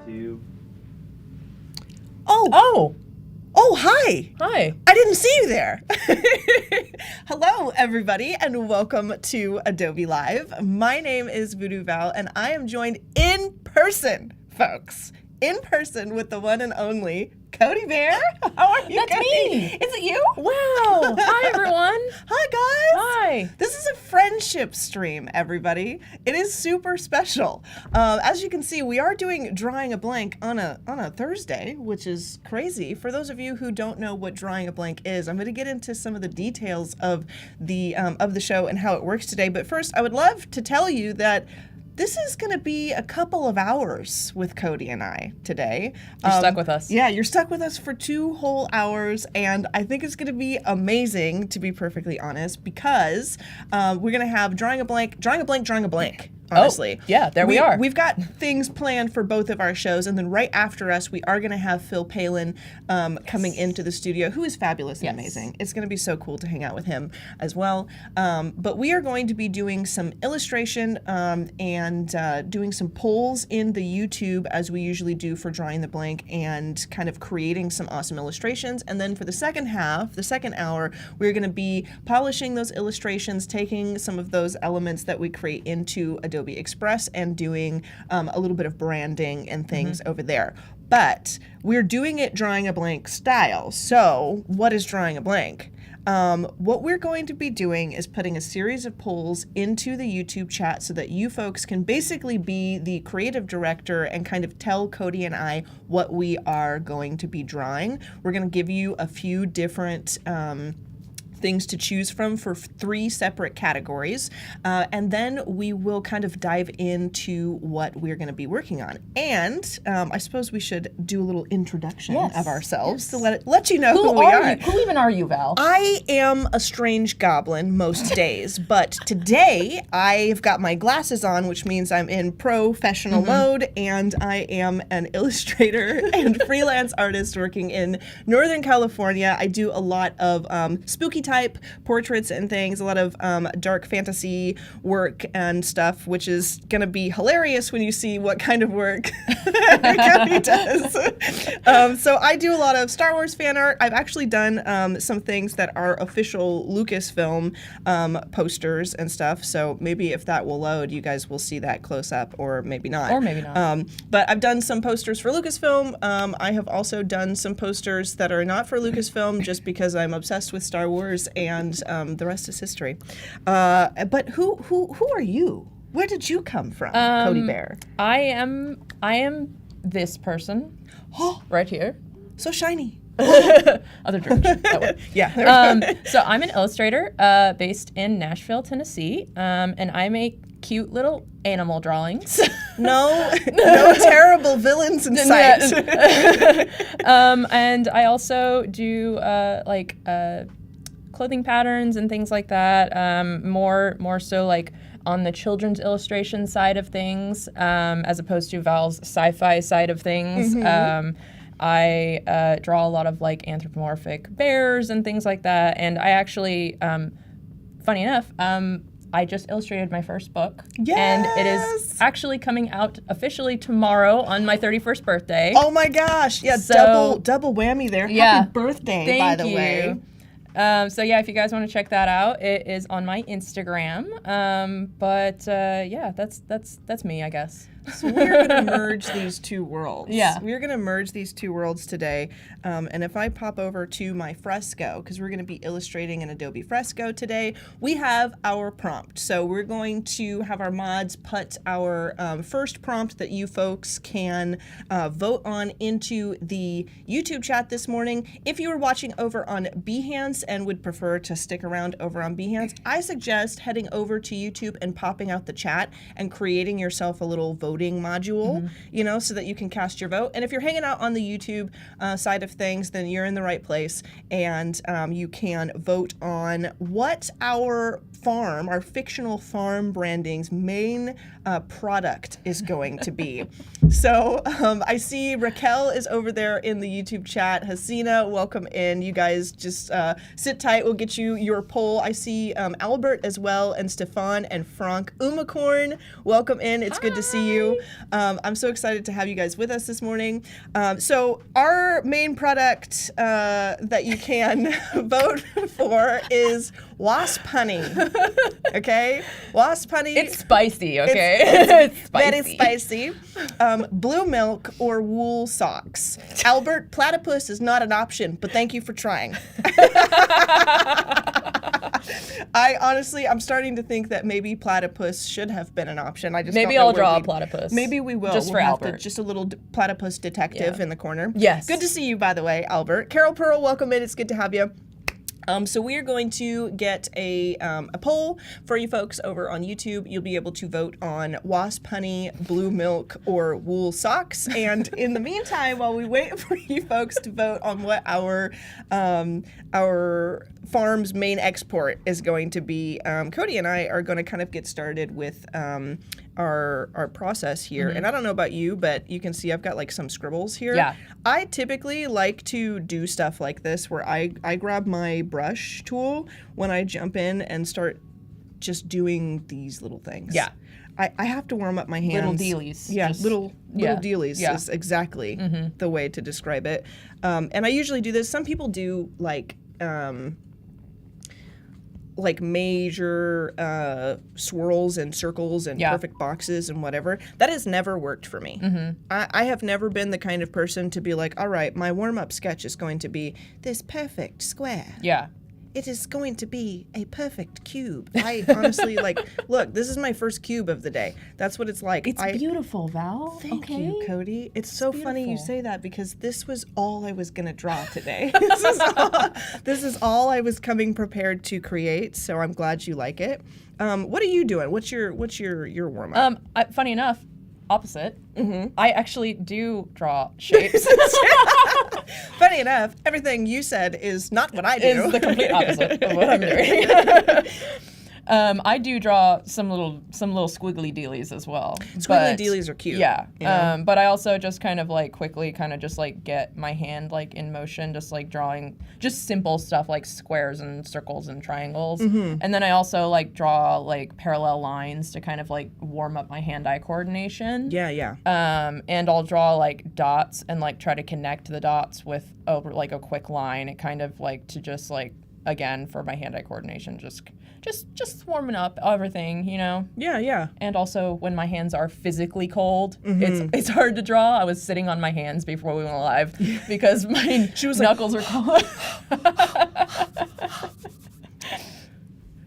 2. Oh, hi. Hi. I didn't see you there. Hello, everybody, and welcome to Adobe Live. My name is VooDoo Val, and I am joined in person, folks. In person with the one and only Codi Bear. How are you? That's Cody? me. Is it you? Wow. Hi, everyone. Hi, guys. Hi. This is a friendship stream, everybody. It is super special. As you can see, we are doing Drawing a Blank on a Thursday, which is crazy. For those of you who don't know what Drawing a Blank is, I'm going to get into some of the details of the show and how it works today. But first, I would love to tell you that this is going to be a couple of hours with Codi and I today. You're stuck with us. Yeah, you're stuck with us for 2 whole hours, and I think it's going to be amazing, to be perfectly honest, because we're going to have Drawing a Blank, honestly. Oh, yeah, there we are. We've got things planned for both of our shows, and then right after us, we are going to have Phil Palin coming into the studio, who is fabulous and amazing. It's going to be so cool to hang out with him as well. But we are going to be doing some illustration and doing some polls in the YouTube, as we usually do for Drawing the Blank, and kind of creating some awesome illustrations. And then for the second half, the second hour, we're going to be polishing those illustrations, taking some of those elements that we create into Adobe Express and doing a little bit of branding and things over there. But we're doing it Drawing a Blank style. So what is Drawing a Blank? What we're going to be doing is putting a series of polls into the YouTube chat so that you folks can basically be the creative director and kind of tell Codi and I what we are going to be drawing. We're going to give you a few different things to choose from for 3 separate categories, and then we will kind of dive into what we're going to be working on. And I suppose we should do a little introduction of ourselves to let you know who we are. Who even are you, Val? I am a strange goblin most days, but today I've got my glasses on, which means I'm in professional mode, and I am an illustrator and freelance artist working in Northern California. I do a lot of spooky type portraits and things, a lot of dark fantasy work and stuff, which is going to be hilarious when you see what kind of work Codi does. So I do a lot of Star Wars fan art. I've actually done some things that are official Lucasfilm posters and stuff, so maybe if that will load, you guys will see that close up, or maybe not. Or maybe not. But I've done some posters for Lucasfilm. I have also done some posters that are not for Lucasfilm, just because I'm obsessed with Star Wars, and the rest is history. But who are you? Where did you come from, Codi Bear? I am this person right here. So shiny. Other direction. That way. Yeah. So I'm an illustrator based in Nashville, Tennessee, and I make cute little animal drawings. No terrible villains in sight. And I also do clothing patterns and things like that. More so like on the children's illustration side of things, as opposed to Val's sci-fi side of things. I draw a lot of like anthropomorphic bears and things like that. And I actually, funny enough, I just illustrated my first book. Yes! And it is actually coming out officially tomorrow on my 31st birthday. Oh my gosh. Yeah, So, double whammy there. Yeah. Happy birthday, by the way. So yeah, if you guys want to check that out, it is on my Instagram. Yeah, that's me, I guess. So we're going to merge these 2 worlds. Yeah. We're going to merge these 2 worlds today. And if I pop over to my Fresco, because we're going to be illustrating in Adobe Fresco today, we have our prompt. So we're going to have our mods put our first prompt that you folks can vote on into the YouTube chat this morning. If you are watching over on Behance and would prefer to stick around over on Behance, I suggest heading over to YouTube and popping out the chat and creating yourself a little voting module, so that you can cast your vote. And if you're hanging out on the YouTube side of things, then you're in the right place, and you can vote on what our fictional farm branding's main product is going to be. So I see Raquel is over there in the YouTube chat. Hasina, welcome in. You guys just sit tight. We'll get you your poll. I see Albert as well, and Stefan and Frank Umacorn. Welcome in. It's good to see you. I'm so excited to have you guys with us this morning. So our main product that you can vote for is wasp honey. Okay? Wasp honey. It's spicy, okay? It's spicy. Very spicy. Blue milk or wool socks. Albert, platypus is not an option, but thank you for trying. I'm starting to think that maybe platypus should have been an option. I just maybe don't know I'll draw a we'd- platypus. Maybe we will. Just We'll for have to- Albert. just a little platypus detective in the corner. Yes. Good to see you, by the way, Albert. Carol Pearl, welcome in. It's good to have you. So we are going to get a poll for you folks over on YouTube. You'll be able to vote on wasp honey, blue milk, or wool socks. And in the meantime, while we wait for you folks to vote on what our farm's main export is going to be, Cody and I are going to kind of get started with our process here. And I don't know about you, but you can see I've got like some scribbles here. Yeah. I typically like to do stuff like this where I grab my brush tool when I jump in and start just doing these little things. Yeah. I have to warm up my hands. Little dealies. Yeah, Just- little yeah. dealies Yeah. is exactly the way to describe it. And I usually do this. Some people do like major swirls and circles and perfect boxes and whatever. That has never worked for me. I have never been the kind of person to be like, all right, my warm-up sketch is going to be this perfect square. Yeah. It is going to be a perfect cube. I honestly, look, this is my first cube of the day. That's what it's like. It's beautiful, Val. Thank you, Cody. It's so funny you beautiful. say that because this was all I was going to draw today. This is all I was coming prepared to create, so I'm glad you like it. What are you doing? What's your warm up? Funny enough, opposite. I actually do draw shapes. Funny enough, everything you said is not what I do. Is the complete opposite of what I'm doing. I do draw some little squiggly dealies as well. Squiggly dealies are cute. Yeah. you know? But I also just kind of like quickly kind of just like get my hand like in motion, just like drawing just simple stuff like squares and circles and triangles. And then I also like draw like parallel lines to kind of like warm up my hand-eye coordination. Yeah. And I'll draw like dots and like try to connect the dots with like a quick line. It kind of like to just like, again, for my hand-eye coordination, just warming up everything, you know? Yeah. And also, when my hands are physically cold, it's hard to draw. I was sitting on my hands before we went live because my knuckles were cold.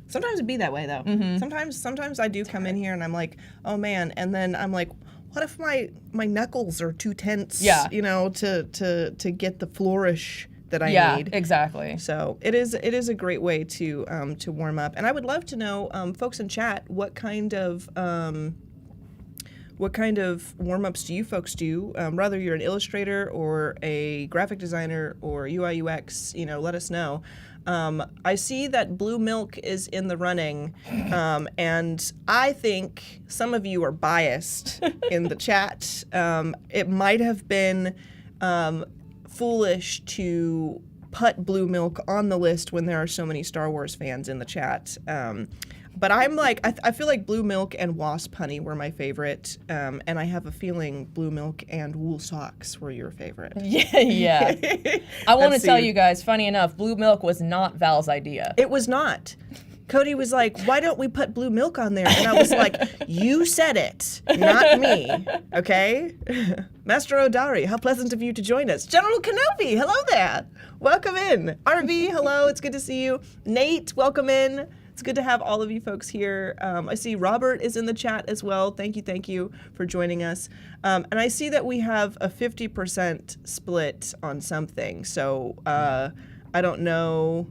Sometimes it be that way though. Sometimes I do come in here and I'm like, oh man, and then I'm like, what if my knuckles are too tense? Yeah. You know, to get the flourish that I need. Yeah, exactly. So it is a great way to warm up. And I would love to know, folks in chat, what kind of warm-ups do you folks do? Whether you're an illustrator or a graphic designer or UI UX, let us know. I see that blue milk is in the running, and I think some of you are biased in the chat. It might have been foolish to put blue milk on the list when there are so many Star Wars fans in the chat. But I'm like, I feel like blue milk and wasp honey were my favorite, and I have a feeling blue milk and wool socks were your favorite. Yeah. I want to Let's tell see. you guys, funny enough, blue milk was not Val's idea. It was not. Cody was like, why don't we put blue milk on there? And I was like, you said it, not me, okay? Master Odari, how pleasant of you to join us. General Kenobi, hello there. Welcome in. RV, hello, it's good to see you. Nate, welcome in. It's good to have all of you folks here. I see Robert is in the chat as well. Thank you for joining us. And I see that we have a 50% split on something. So I don't know.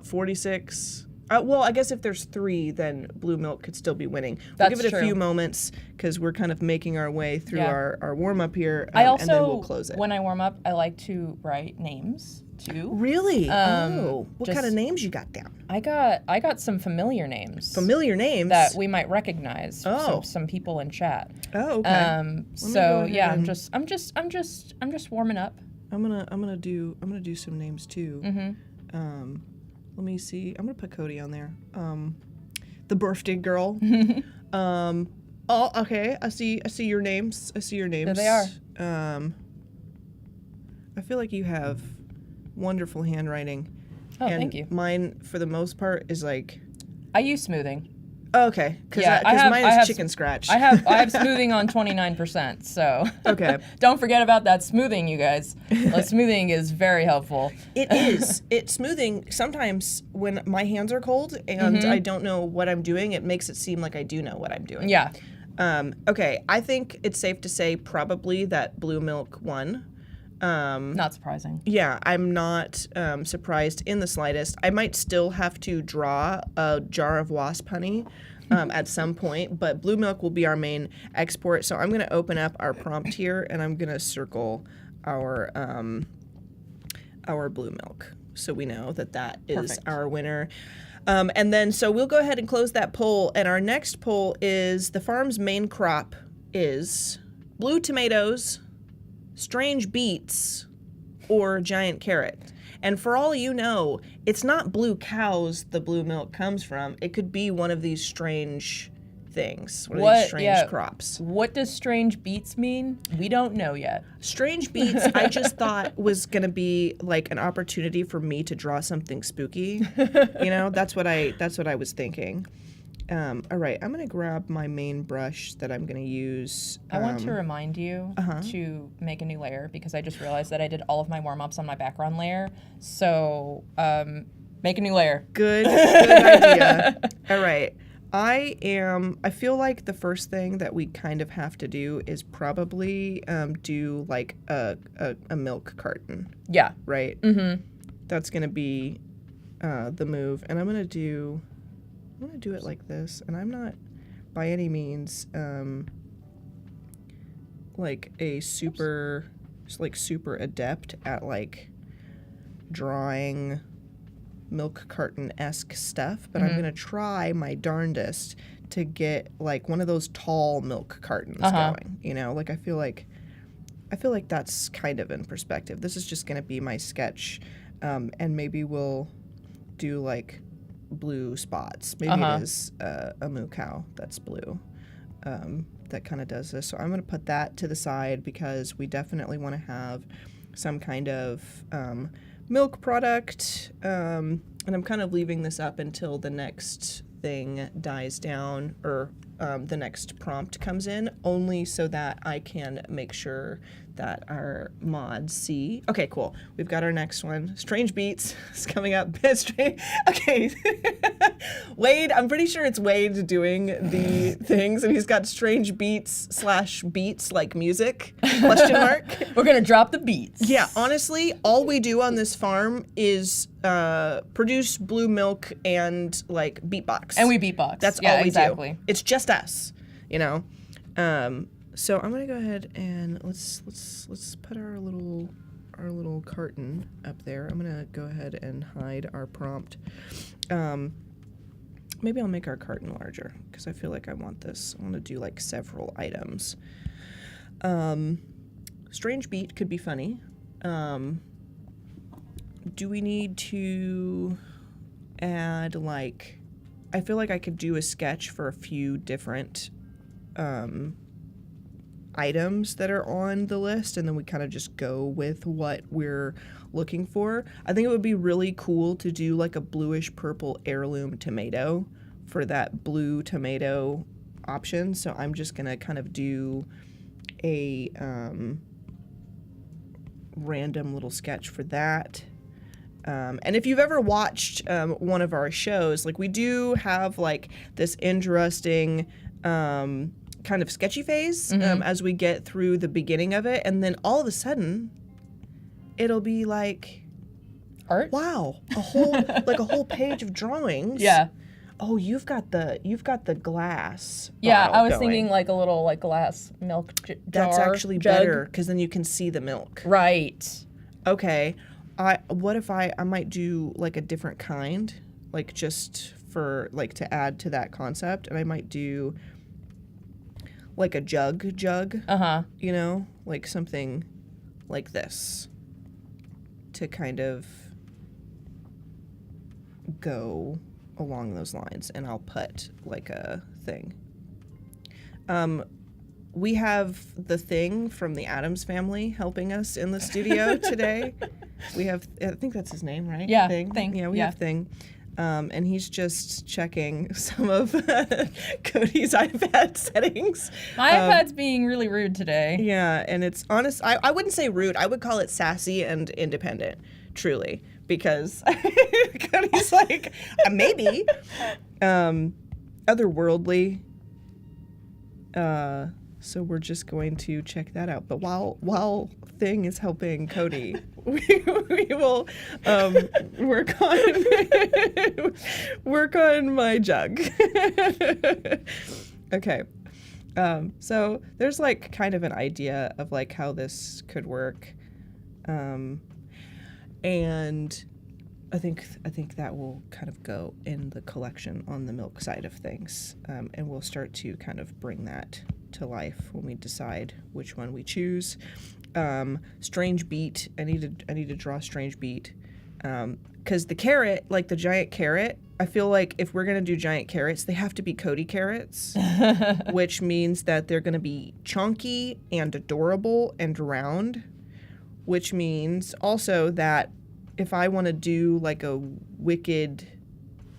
46. Well, I guess if there's 3, then Blue Milk could still be winning. We'll That's give it a true. few moments because we're kind of making our way through our warm-up here, I also, and then we'll close it. when I warm up, I like to write names, too. Really? What kind of just- names you got down? I got some familiar names. Familiar names? That we might recognize. Oh. Some people in chat. Oh, okay. So yeah, and- I'm just warming up. I'm gonna do some names too. Mm-hmm. Let me see. I'm gonna put Cody on there. The birthday girl. Oh, okay. I see your names. There they are. I feel like you have wonderful handwriting. Oh, and thank you. Mine, for the most part, is like. I use smoothing. Oh, okay. Because Yeah, mine is chicken scratch. I have smoothing on 29%. So Okay. don't forget about that smoothing, you guys. Smoothing is very helpful. It is. It's smoothing. Sometimes when my hands are cold and I don't know what I'm doing, it makes it seem like I do know what I'm doing. Yeah. Okay. I think it's safe to say probably that Blue Milk won. Not surprising. Yeah, I'm not surprised in the slightest. I might still have to draw a jar of wasp honey at some point, but Blue Milk will be our main export. So I'm going to open up our prompt here, and I'm going to circle our Blue Milk, so we know that is Perfect. our winner. And then, so we'll go ahead and close that poll. And our next poll is the farm's main crop is blue tomatoes, strange beets, or giant carrot. And for all you know, it's not blue cows the Blue Milk comes from. It could be one of these strange things, one of these strange crops. What does strange beets mean? We don't know yet. Strange beets, I just thought was going to be like an opportunity for me to draw something spooky. You know, that's what I was thinking. All right, I'm going to grab my main brush that I'm going to use. I want to remind you to make a new layer because I just realized that I did all of my warm-ups on my background layer. So make a new layer. Good idea. All right. I feel like the first thing that we kind of have to do is probably do like a milk carton. Yeah. Right? Mm-hmm. That's going to be the move. And I'm going to do it like this. And I'm not by any means like a super adept at like drawing milk carton-esque stuff, but I'm going to try my darndest to get like one of those tall milk cartons going, you know? Like I feel like that's kind of in perspective. This is just going to be my sketch, and maybe we'll do like blue spots. Maybe it is a moo cow that's blue that kind of does this. So I'm going to put that to the side because we definitely want to have some kind of milk product, and I'm kind of leaving this up until the next thing dies down or the next prompt comes in, only so that I can make sure that our mods see. Okay, cool. We've got our next one. Strange Beats is coming up. Okay. Wade, I'm pretty sure it's Wade doing the things, and he's got Strange Beats / beats like music, question mark. We're going to drop the beets. Yeah, honestly, all we do on this farm is produce blue milk and like beatbox. And we beatbox. That's all we do. It's just us, you know. So I'm gonna go ahead and let's put our little carton up there. I'm gonna go ahead and hide our prompt. Maybe I'll make our carton larger because I feel like I want this. I want to do like several items. Strange beat could be funny. Do we need to add like? I feel like I could do a sketch for a few different items that are on the list, and then we kind of just go with what we're looking for. I think it would be really cool to do like a bluish purple heirloom tomato for that blue tomato option. So I'm just gonna kind of do a random little sketch for that. And if you've ever watched one of our shows, like we do have like this interesting kind of sketchy phase as we get through the beginning of it, and then all of a sudden it'll be like Art? Wow, a whole page of drawings. Yeah. Oh, you've got the glass. Yeah, bottle I was going. thinking like a little like glass milk jar. That's actually jug. better because then you can see the milk. Right. Okay. What if I might do like a different kind, like just for like to add to that concept, and I might do like a jug, you know, like something like this to kind of go along those lines, and I'll put like a thing. We have the Thing from the Addams Family helping us in the studio today. We have, I think that's his name, right? Yeah, Thing. Yeah, we yeah. have Thing. And he's just checking some of Cody's iPad settings. My iPad's being really rude today. Yeah, and it's honest. I wouldn't say rude. I would call it sassy and independent, truly, because Cody's like, maybe, otherworldly. So we're just going to check that out. But while Thing is helping Cody, we will work on my jug. Okay. So there's like kind of an idea of like how this could work, and I think that will kind of go in the collection on the milk side of things, and we'll start to kind of bring that to life when we decide which one we choose. Strange beet. I need to draw strange beet, because the carrot, like the giant carrot, I feel like if we're gonna do giant carrots, they have to be Cody carrots, which means that they're gonna be chunky and adorable and round, which means also that if I want to do like a wicked,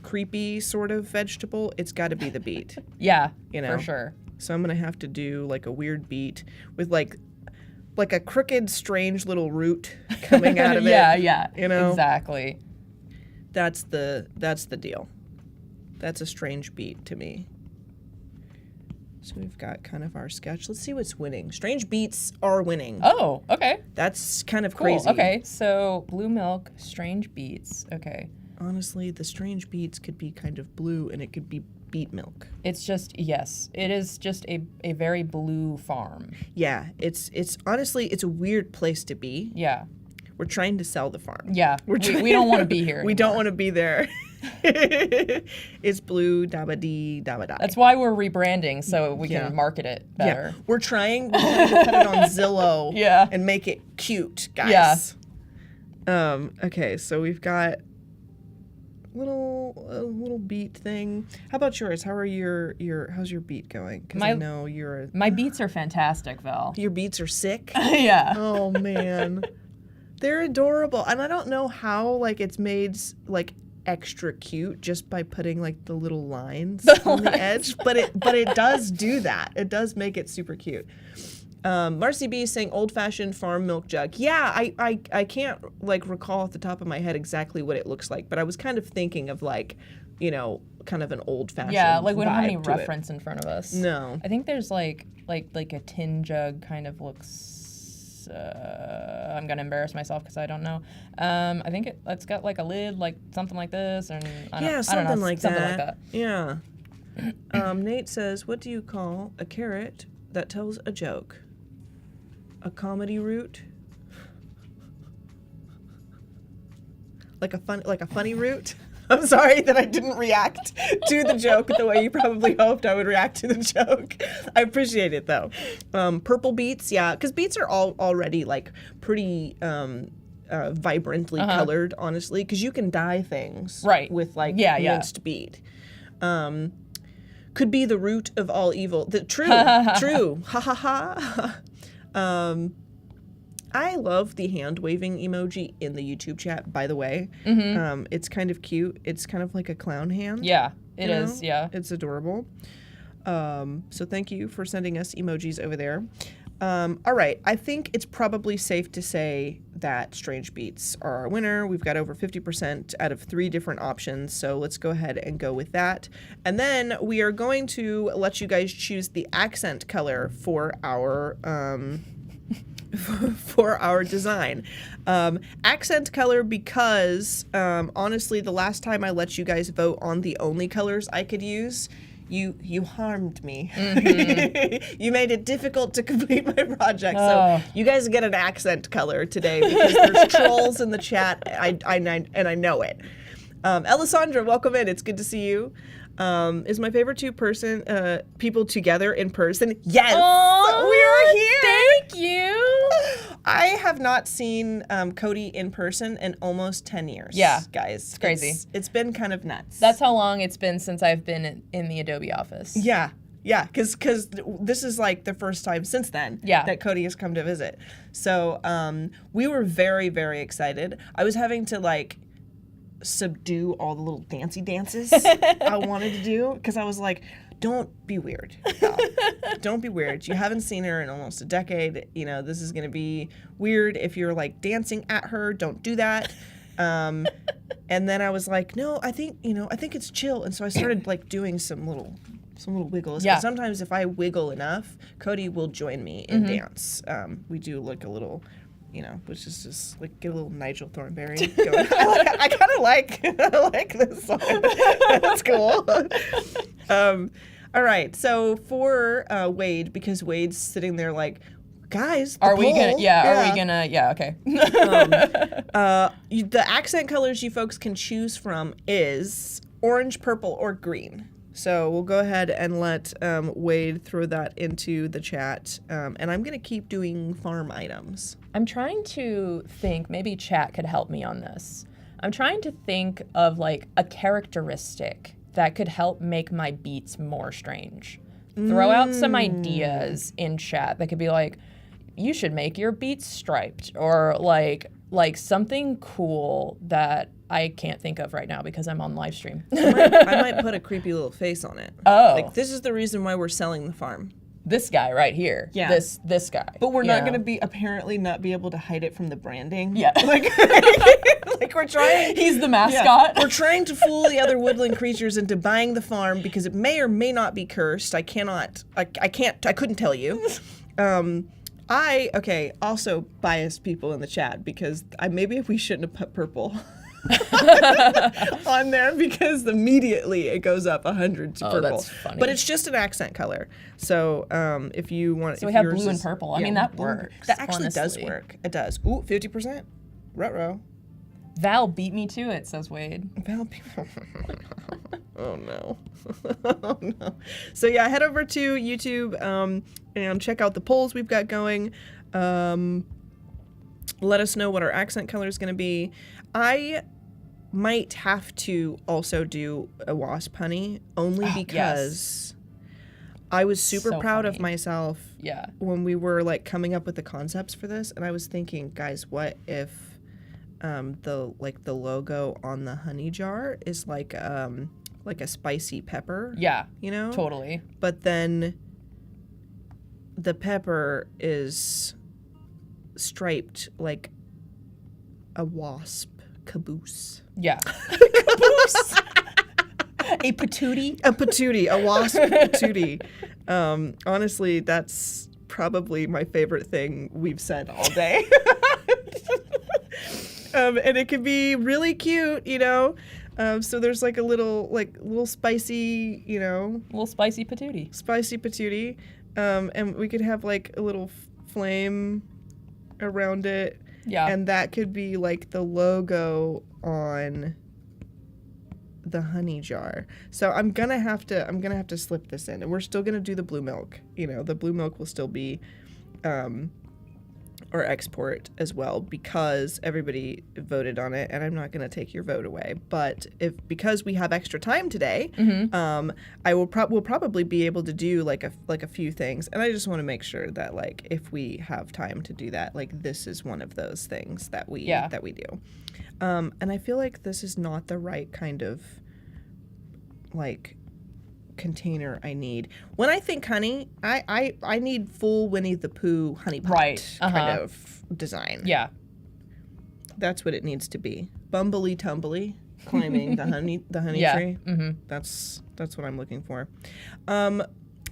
creepy sort of vegetable, it's got to be the beet. Yeah, you know, for sure. So I'm gonna have to do like a weird beet with like a crooked, strange little root coming out of it. Yeah, you know, exactly. That's the deal. That's a strange beet to me. So we've got kind of our sketch. Let's see what's winning. Strange beets are winning. Oh, okay. That's kind of Cool. crazy. Okay, so blue milk, strange beets. Okay. Honestly, the strange beets could be kind of blue, and it could be beet milk. It's just, yes, it is just a very blue farm. Yeah, it's honestly, it's a weird place to be. Yeah. We're trying to sell the farm. Yeah, we don't want to be here anymore. We don't want to be there. It's blue, dabba-dee, dabba-die. That's why we're rebranding, so we can market it better. Yeah. We're trying to put it on Zillow and make it cute, guys. Yeah. Okay, so we've got a little beet thing. How about yours? How's your beet going? Because I know my beets are fantastic, Val. Your beets are sick? Yeah. Oh, man. They're adorable. And I don't know how, like, it's made, like, extra cute just by putting, like, the little lines on the edge. But it does do that. It does make it super cute. Marcy B is saying old-fashioned farm milk jug. Yeah, I can't, like, recall off the top of my head exactly what it looks like. But I was kind of thinking of, like, you know, kind of an old-fashioned Yeah, like, we don't have any vibe reference in front of us. No. I think there's, like a tin jug kind of looks... I'm gonna embarrass myself because I don't know. I think it's got like a lid, like something like this, and something like that. Yeah. Nate says, "What do you call a carrot that tells a joke? A comedy root? Like a funny root?" I'm sorry that I didn't react to the joke the way you probably hoped I would react to the joke. I appreciate it, though. Purple beets, yeah, because beets are already, like, pretty vibrantly colored, honestly, because you can dye things with, like, minced beet. Could be the root of all evil. True. Ha, ha, ha. I love the hand-waving emoji in the YouTube chat, by the way. Mm-hmm. It's kind of cute. It's kind of like a clown hand. Yeah, it is, yeah. It's adorable. So thank you for sending us emojis over there. All right, I think it's probably safe to say that Strange Beets are our winner. We've got over 50% out of 3 different options, so let's go ahead and go with that. And then we are going to let you guys choose the accent color for our... for our design. Accent color because, honestly, the last time I let you guys vote on the only colors I could use, you harmed me. You made it difficult to complete my project. So you guys get an accent color today because there's trolls in the chat, and I know it. Alessandra, welcome in. It's good to see you. Is my favorite people together in person? Yes, we are here. Thank you. I have not seen Codi in person in almost 10 years. Yeah, guys, it's crazy. It's been kind of nuts. That's how long it's been since I've been in the Adobe office. Yeah, because this is like the first time since then that Codi has come to visit. So we were very, very excited. I was having to like subdue all the little dancey dances I wanted to do because I was like, don't be weird. Val. Don't be weird. You haven't seen her in almost a decade. You know, this is going to be weird if you're like dancing at her. Don't do that. And then I was like, no, I think it's chill. And so I started like doing some little wiggles. Yeah. And sometimes if I wiggle enough, Codi will join me in dance. We do like a little, which is just like get a little Nigel Thornberry going. I kind of like this song. That's cool. All right, so for Wade, because Wade's sitting there like, guys, are we gonna? Yeah, okay. The accent colors you folks can choose from is orange, purple, or green. So we'll go ahead and let Wade throw that into the chat, and I'm gonna keep doing farm items. I'm trying to think, maybe chat could help me on this. I'm trying to think of like a characteristic that could help make my beats more strange. Throw out some ideas in chat that could be like, you should make your beats striped, or like something cool that I can't think of right now because I'm on live stream. I might put a creepy little face on it. Oh. Like, this is the reason why we're selling the farm. This guy right here. Yeah. This guy. But we're not going to apparently not be able to hide it from the branding. Yeah. Like we're trying. He's the mascot. Yeah. We're trying to fool the other woodland creatures into buying the farm because it may or may not be cursed. I couldn't tell you. Also biased people in the chat because maybe we shouldn't have put purple on there because immediately it goes up 100 to purple. That's funny. But it's just an accent color. So if you want, so we have blue and purple. I mean, that works. That actually honestly does work. It does. Ooh, 50%. Ruh-roh. Val beat me to it, says Wade. Val beat Oh no. Oh no. So yeah, head over to YouTube and check out the polls we've got going. Let us know what our accent color is going to be. I might have to also do a wasp honey only because I was super proud of myself when we were like coming up with the concepts for this, and I was thinking, guys, what if the logo on the honey jar is like a spicy pepper? Yeah. You know? Totally. But then the pepper is striped like a wasp caboose. Yeah. Caboose. A patootie. A patootie. A wasp patootie. Honestly, that's probably my favorite thing we've said all day. And it can be really cute, so there's like a little spicy, little spicy patootie. Spicy patootie. And we could have like a little flame around it. Yeah. And that could be like the logo on the honey jar. So I'm gonna have to slip this in, and we're still gonna do the blue milk. The blue milk will still be or export as well because everybody voted on it, and I'm not gonna take your vote away. But because we have extra time today, we'll probably be able to do like a few things, and I just want to make sure that like if we have time to do that, like this is one of those things that we do. And I feel like this is not the right kind of like container I need. When I think honey, I need full Winnie the Pooh honey pot kind of design. Yeah. That's what it needs to be. Bumbly tumbly climbing the honey tree. Mm-hmm. That's what I'm looking for.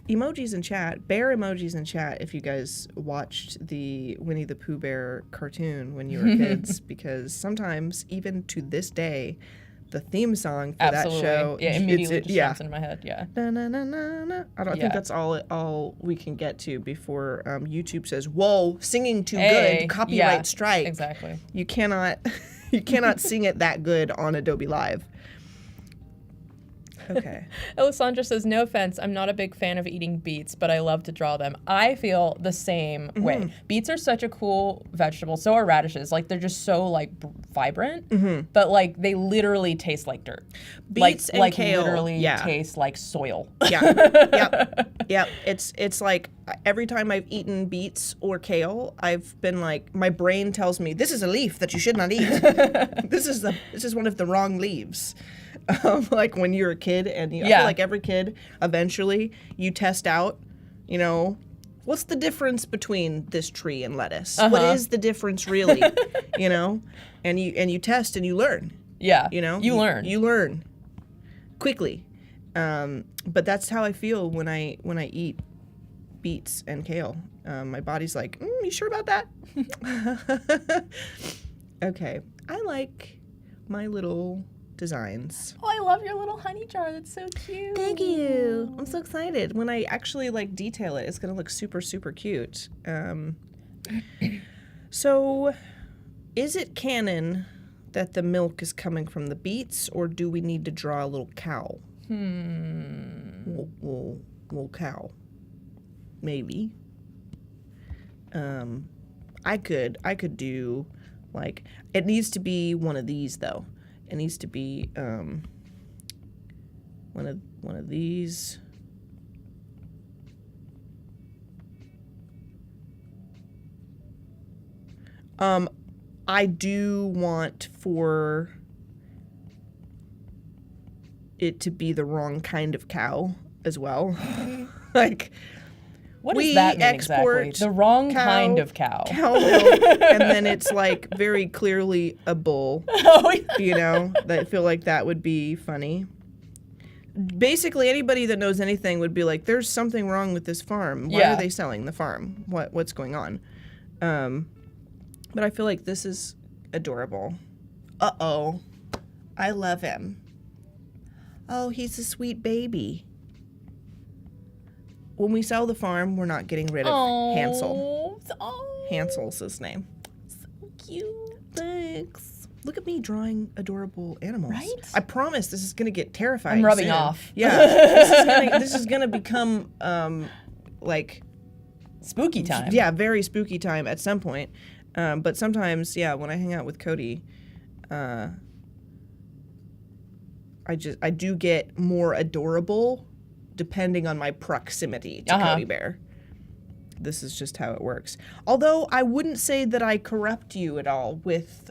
emojis in chat, bear emojis in chat if you guys watched the Winnie the Pooh Bear cartoon when you were kids, because sometimes, even to this day, the theme song for that show, immediately just jumps into my head. Yeah. Na, na, na, na, na. I think that's all we can get to before YouTube says, "Whoa, singing too good, copyright strike." Exactly. You cannot sing it that good on Adobe Live. Okay. Alessandra says, no offense, I'm not a big fan of eating beets, but I love to draw them. I feel the same way. Beets are such a cool vegetable. So are radishes. Like, they're just so, like, vibrant. But, like, they literally taste like dirt. Beets and kale. Literally taste like soil. Yep. It's like every time I've eaten beets or kale, I've been like, my brain tells me, this is a leaf that you should not eat. This is one of the wrong leaves. Like when you're a kid, and I feel like every kid, eventually, you test out, what's the difference between this tree and lettuce? What is the difference really? And you test and you learn. Yeah. You learn. You learn quickly. But that's how I feel when I eat beets and kale. My body's like, you sure about that? Okay. I like my little designs. Oh, I love your little honey jar. That's so cute. Thank you. I'm so excited. When I actually detail it, it's gonna look super, super cute. So, is it canon that the milk is coming from the beets, or do we need to draw a little cow? Little cow. Maybe. I could do it needs to be one of these though. It needs to be one of these. I do want for it to be the wrong kind of cow as well. What does that mean exactly? The wrong kind of cow. Cow milk, and then it's very clearly a bull. I feel like that would be funny. Basically, anybody that knows anything would be like, "There's something wrong with this farm. Why are they selling the farm? What's going on?" But I feel like this is adorable. Uh-oh. I love him. Oh, he's a sweet baby. When we sell the farm, we're not getting rid of Hansel. Hansel's his name. So cute. Thanks. Look at me drawing adorable animals. Right? I promise this is going to get terrifying. I'm rubbing soon. off. Yeah. This is going to become spooky time. Yeah, very spooky time at some point. But sometimes, when I hang out with Cody, I do get more adorable depending on my proximity to Cody Bear. This is just how it works. Although I wouldn't say that I corrupt you at all with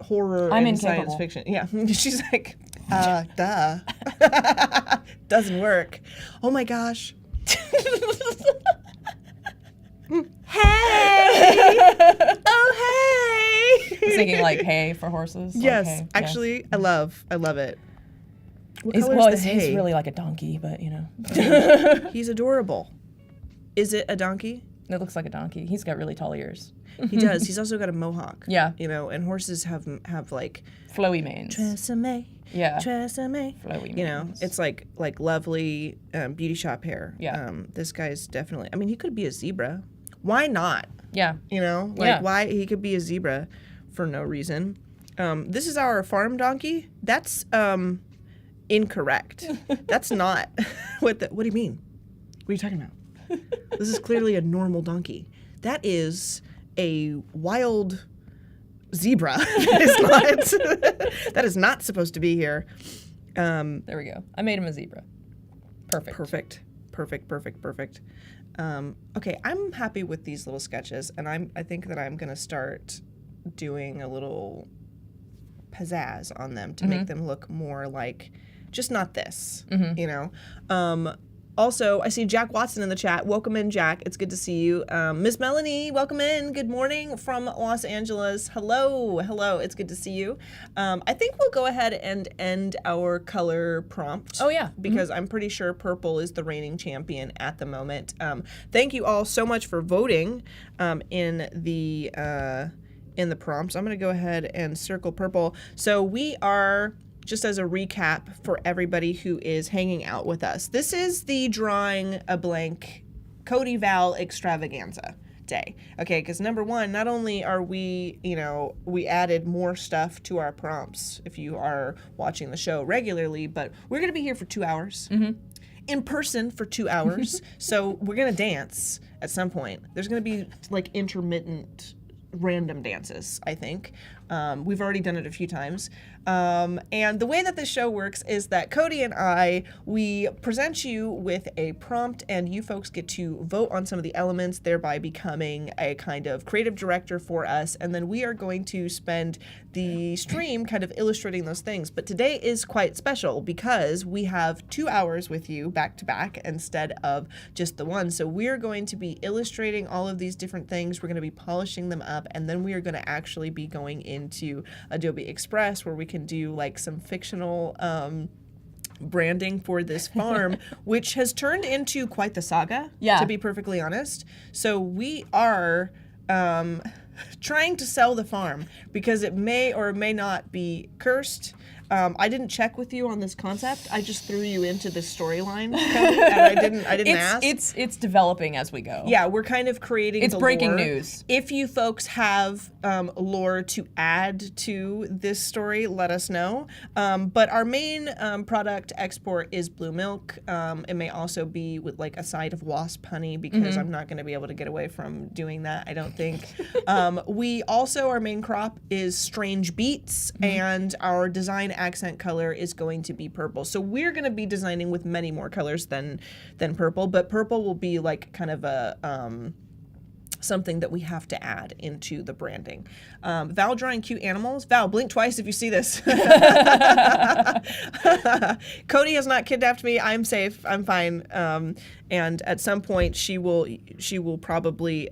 horror and science fiction. Yeah, she's like, duh. Doesn't work. Oh my gosh. Hey! Oh, hey! I was thinking hay for horses. Yes, hay. actually, I love it. He's really like a donkey, but He's adorable. Is it a donkey? It looks like a donkey. He's got really tall ears. He does. He's also got a mohawk. Yeah. And horses have flowy manes. Tresemme. Yeah. Tresemme. Flowy manes. It's like lovely beauty shop hair. Yeah. This guy's definitely. I mean, he could be a zebra. Why not? Yeah. Why he could be a zebra for no reason. This is our farm donkey. That's incorrect. That's not what do you mean? What are you talking about? This is clearly a normal donkey. That is a wild zebra. That is not supposed to be here. There we go. I made him a zebra. Perfect. Okay, I'm happy with these little sketches, and I think that I'm gonna start doing a little pizzazz on them to make them look more like just not this, Also, I see Jack Watson in the chat. Welcome in, Jack. It's good to see you. Miss Melanie, welcome in. Good morning from Los Angeles. Hello. It's good to see you. I think we'll go ahead and end our color prompt. Oh, yeah. Because I'm pretty sure purple is the reigning champion at the moment. Thank you all so much for voting in the prompts. I'm going to go ahead and circle purple. So we are... Just as a recap for everybody who is hanging out with us, this is the drawing a blank Codi Val extravaganza day. Okay, because number one, not only are we, we added more stuff to our prompts if you are watching the show regularly, but we're going to be here for 2 hours. In person for 2 hours. So we're going to dance at some point. There's going to be like intermittent random dances, I think. We've already done it a few times. And the way that this show works is that Codi and I, we present you with a prompt and you folks get to vote on some of the elements, thereby becoming a kind of creative director for us. And then we are going to spend the stream kind of illustrating those things. But today is quite special because we have 2 hours with you back to back instead of just the one. So we're going to be illustrating all of these different things. We're going to be polishing them up, and then we are going to actually be going into Adobe Express where we can do like some fictional branding for this farm, which has turned into quite the saga, to be perfectly honest. So we are trying to sell the farm because it may or may not be cursed. I didn't check with you on this concept. I just threw you into this storyline, Cody, and I didn't ask. It's developing as we go. Yeah, we're kind of creating. It's the breaking lore. News. If you folks have lore to add to this story, let us know. But our main product export is blue milk. It may also be with like a side of wasp honey because I'm not going to be able to get away from doing that, I don't think. We also, our main crop is strange beets, and our design accent color is going to be purple. So we're going to be designing with many more colors than purple, but purple will be like kind of a something that we have to add into the branding. Val drawing cute animals. Val, blink twice if you see this. Codi has not kidnapped me. I'm safe. I'm fine. And at some point she will probably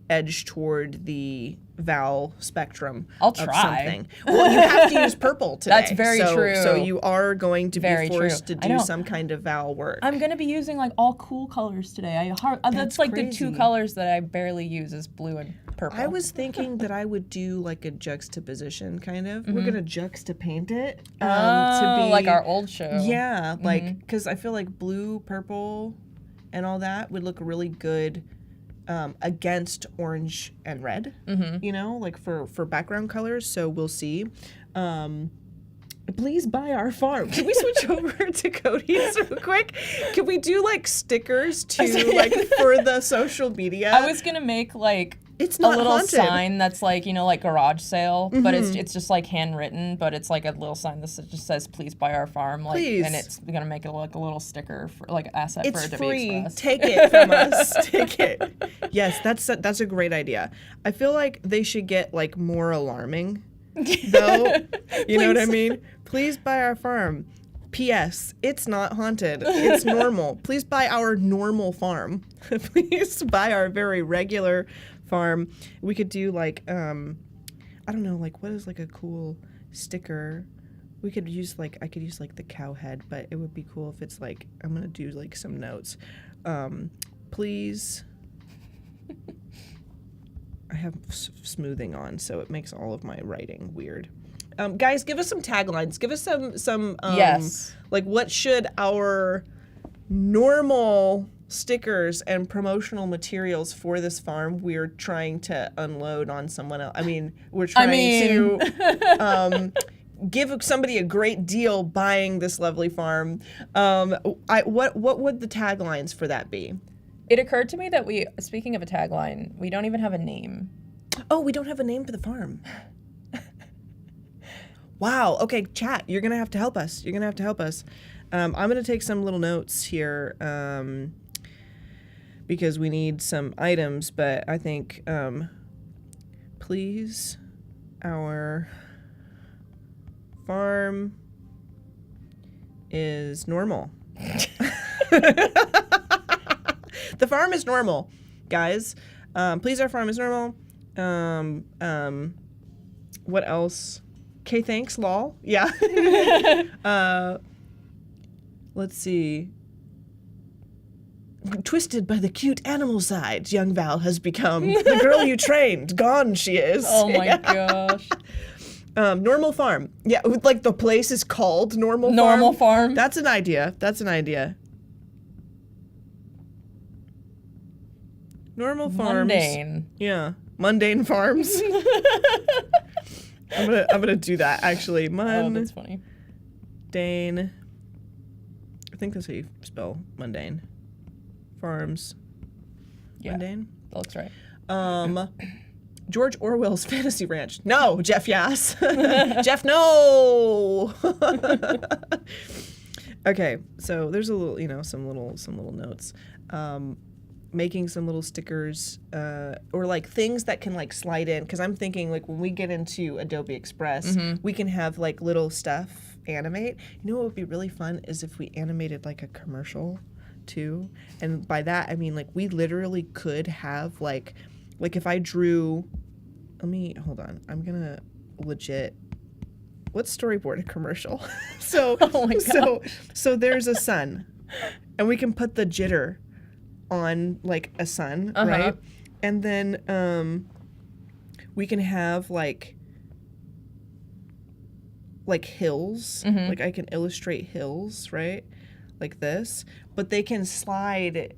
edge toward the Val spectrum. I'll of try. Something. Well, you have to use purple today. That's very true. So you are going to Very be forced true. to do some kind of Val work. I'm gonna be using like all cool colors today. That's like crazy. the two colors that I barely use is blue and purple. I was thinking that I would do like a juxtaposition kind of. We're gonna juxtapaint it to be like our old show. Yeah, like because I feel like blue, purple, and all that would look really good against orange and red. You know, like for background colors. So we'll see. Please buy our farm. Can we switch over to Cody's real quick? Can we do like stickers too, like for the social media? I was gonna make like it's not a little haunted. sign that's like, like garage sale, but it's just like handwritten, but it's like a little sign that just says please buy our farm, like, Please. and it's gonna make it like a little sticker for like asset It's for Adobe free. Express. Take it from us. Take it. Yes, that's a great idea. I feel like they should get like more alarming, though. You know what I mean? Please buy our farm. P.S. It's not haunted. It's normal. Please buy our normal farm. Please buy our very regular farm. We could do like I don't know, like what is like a cool sticker? We could use like I could use like the cow head, but it would be cool if it's like I'm gonna do like some notes. Please. I have smoothing on, so it makes all of my writing weird. Guys, give us some taglines. Give us some yes. Like what should our normal stickers and promotional materials for this farm we're trying to unload on someone else. I mean, we're trying to give somebody a great deal buying this lovely farm. What would the taglines for that be? It occurred to me that speaking of a tagline, we don't even have a name. Oh, we don't have a name for the farm. Wow. Okay, chat. You're gonna have to help us. I'm gonna take some little notes here because we need some items. But I think, please, our farm is normal. The farm is normal, guys. Please, our farm is normal. What else? Okay, thanks, lol. Yeah. Let's see. Twisted by the cute animal side, young Val has become the girl you trained. Gone she is. Oh my gosh. Normal farm. Yeah, like the place is called Normal Farm. Normal Farm. That's an idea. That's an idea. Normal farms. Mundane. Yeah. Mundane farms. I'm gonna do that actually. Oh, that's funny. Mundane. I think that's how you spell mundane. Farms. Yeah. Mundane. That looks right. George Orwell's Fantasy Ranch. No, Jeff Yass. Jeff, no. Okay, so there's a little, some little notes. Making some little stickers or like things that can like slide in, because I'm thinking like when we get into Adobe Express, we can have like little stuff animate. You know what would be really fun is if we animated like a commercial too, and by that I mean like we literally could have like if I drew, hold on, I'm gonna legit, let's storyboard a commercial. So oh my gosh. so there's a sun, and we can put the jitter on like a sun, right? And then we can have like hills, like I can illustrate hills, right? Like this, but they can slide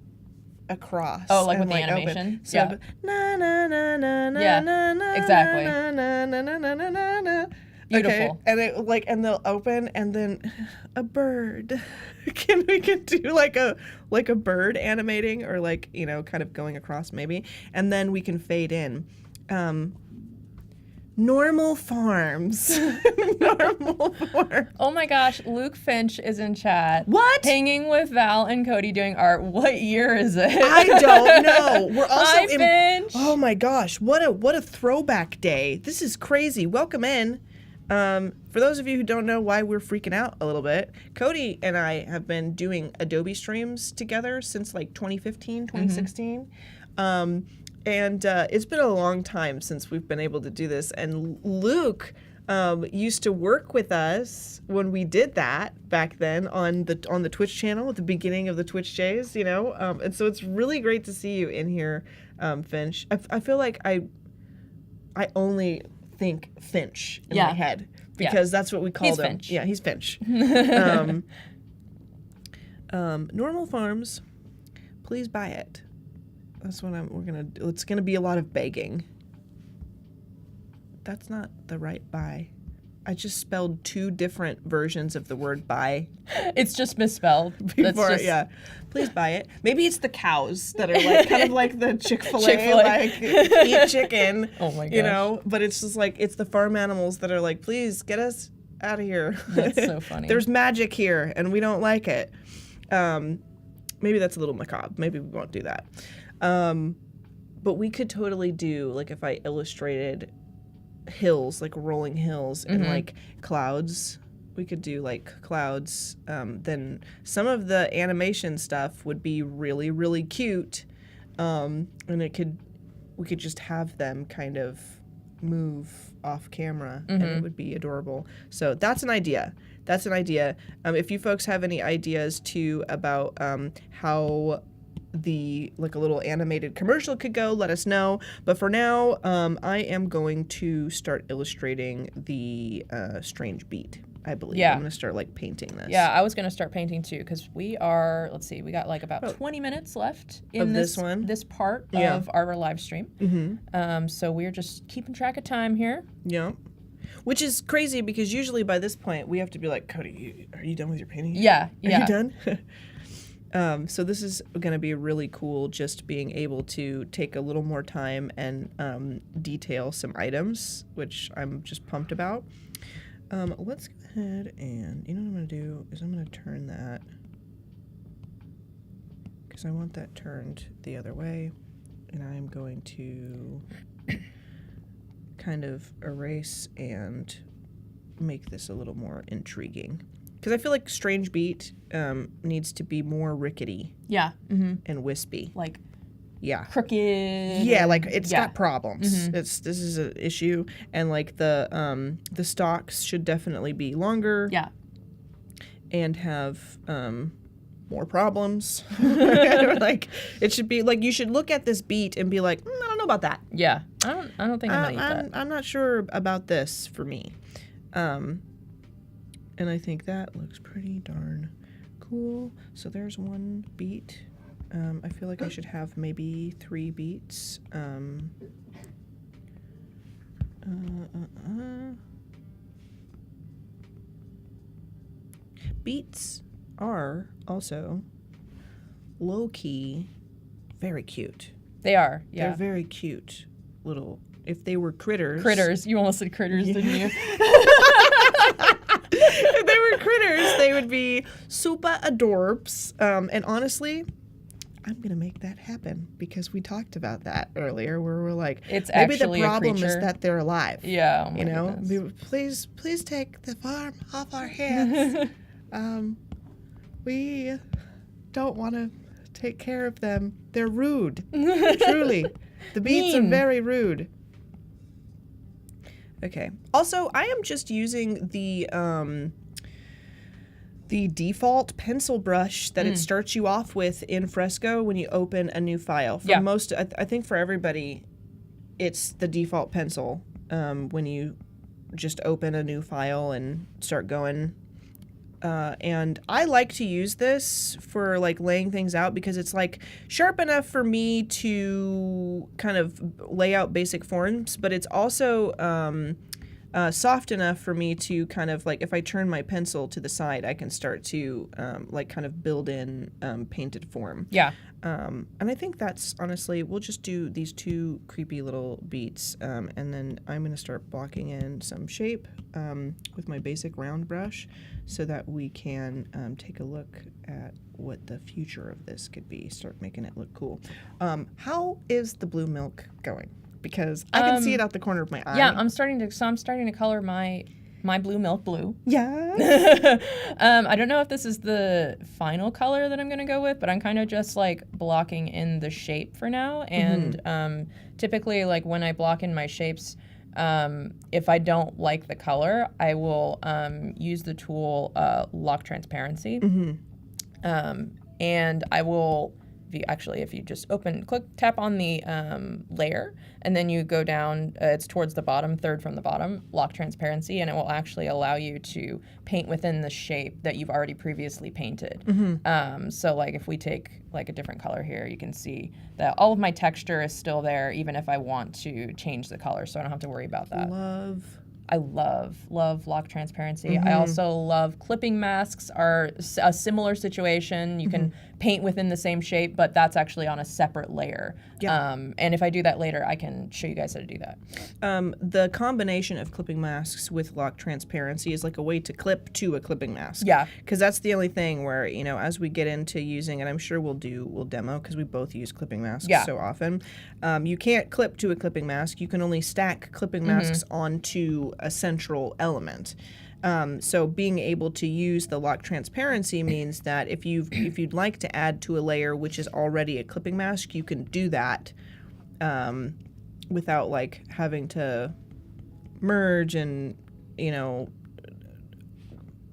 across. Oh, like and, with the animation? Open. So Yeah. na na na na na Yeah, na na exactly. na na na na na na na na. Beautiful. Okay. And it and they'll open, and then a bird. We can do like a bird animating, or like kind of going across maybe, and then we can fade in. Normal farms. Normal farms. Oh my gosh, Luke Finch is in chat. What? Hanging with Val and Cody doing art. What year is it? I don't know. We're also Hi, Finch. Oh my gosh, what a throwback day. This is crazy. Welcome in. For those of you who don't know why we're freaking out a little bit, Cody and I have been doing Adobe streams together since like 2015, 2016. And it's been a long time since we've been able to do this. And Luke used to work with us when we did that back then on the Twitch channel at the beginning of the Twitch days, and so it's really great to see you in here, Finch. I feel like I only think Finch in my head because that's what we called him. Finch. Yeah, he's Finch. Normal farms, please buy it. That's what we're gonna do. It's gonna be a lot of begging. That's not the right buy. I just spelled two different versions of the word buy. It's just misspelled. Before, yeah. Please buy it. Maybe it's the cows that are like kind of like the Chick-fil-A. Like eat chicken. Oh my gosh. But it's just like it's the farm animals that are like, please get us out of here. That's so funny. There's magic here and we don't like it. Maybe that's a little macabre. Maybe we won't do that. But we could totally do like if I illustrated hills, like rolling hills and like clouds. We could do like clouds. Then some of the animation stuff would be really, really cute. And we could just have them kind of move off camera and it would be adorable. So that's an idea. If you folks have any ideas too about how like a little animated commercial could go, let us know. But for now, I am going to start illustrating the strange beet, I believe. Yeah. I'm going to start like painting this. Yeah, I was going to start painting too because we got like about 20 minutes left in this part of our live stream. So we're just keeping track of time here. Yeah. Which is crazy because usually by this point we have to be like, Cody, are you done with your painting? Yeah. Are you done? So this is going to be really cool, just being able to take a little more time and detail some items, which I'm just pumped about. Let's go ahead and, what I'm going to do is I'm going to turn that, because I want that turned the other way, and I'm going to kind of erase and make this a little more intriguing. Because I feel like Strange Beet needs to be more rickety Yeah. Mm-hmm. and wispy. Like Yeah. crooked. Yeah, like it's got problems. Mm-hmm. This is an issue, and like the stalks should definitely be longer. Yeah. And have more problems. Like it should be like you should look at this beet and be like, I don't know about that. Yeah. I don't think I'm gonna eat that. I'm not sure about this for me. And I think that looks pretty darn cool. So there's one beet. I feel like I should have maybe 3 beets. Beets are also low-key very cute. They are. Yeah. They're very cute little. If they were critters. Critters. You almost said critters, didn't you? If they were critters, they would be super adorbs. And honestly, I'm going to make that happen because we talked about that earlier where we're like, It's maybe actually the problem a is creature. that they're alive. Yeah. Oh my You know, goodness. please take the farm off our hands. We don't want to take care of them. They're rude. Truly. The beets are Mean. very rude. Okay. Also, I am just using the default pencil brush that it starts you off with in Fresco when you open a new file. For most, I think for everybody, it's the default pencil when you just open a new file and start going. And I like to use this for like laying things out because it's like sharp enough for me to kind of lay out basic forms, but it's also soft enough for me to kind of like if I turn my pencil to the side, I can start to like kind of build in painted form. Yeah. And I think that's honestly, we'll just do these 2 creepy little beets, and then I'm going to start blocking in some shape with my basic round brush so that we can take a look at what the future of this could be, start making it look cool. How is the blue milk going? Because I can see it out the corner of my eye. Yeah, I'm starting to color my blue milk blue. Yeah. I don't know if this is the final color that I'm going to go with, but I'm kind of just like blocking in the shape for now. And typically, like when I block in my shapes, if I don't like the color, I will use the tool Lock Transparency. And I will, if you just tap on the layer, and then you go down, it's towards the bottom, third from the bottom, Lock Transparency, and it will actually allow you to paint within the shape that you've already previously painted. So like if we take like a different color here, you can see that all of my texture is still there, even if I want to change the color, so I don't have to worry about that. I love Lock Transparency. I also love clipping masks are a similar situation. You can paint within the same shape, but that's actually on a separate layer. Yeah. And if I do that later, I can show you guys how to do that. The combination of clipping masks with Lock Transparency is like a way to clip to a clipping mask. Yeah. Because that's the only thing where, you know, as we get into using, and I'm sure we'll demo because we both use clipping masks so often. You can't clip to a clipping mask. You can only stack clipping masks onto a central element. So being able to use the Lock Transparency means that if you'd like to add to a layer which is already a clipping mask, you can do that without like having to merge and, you know,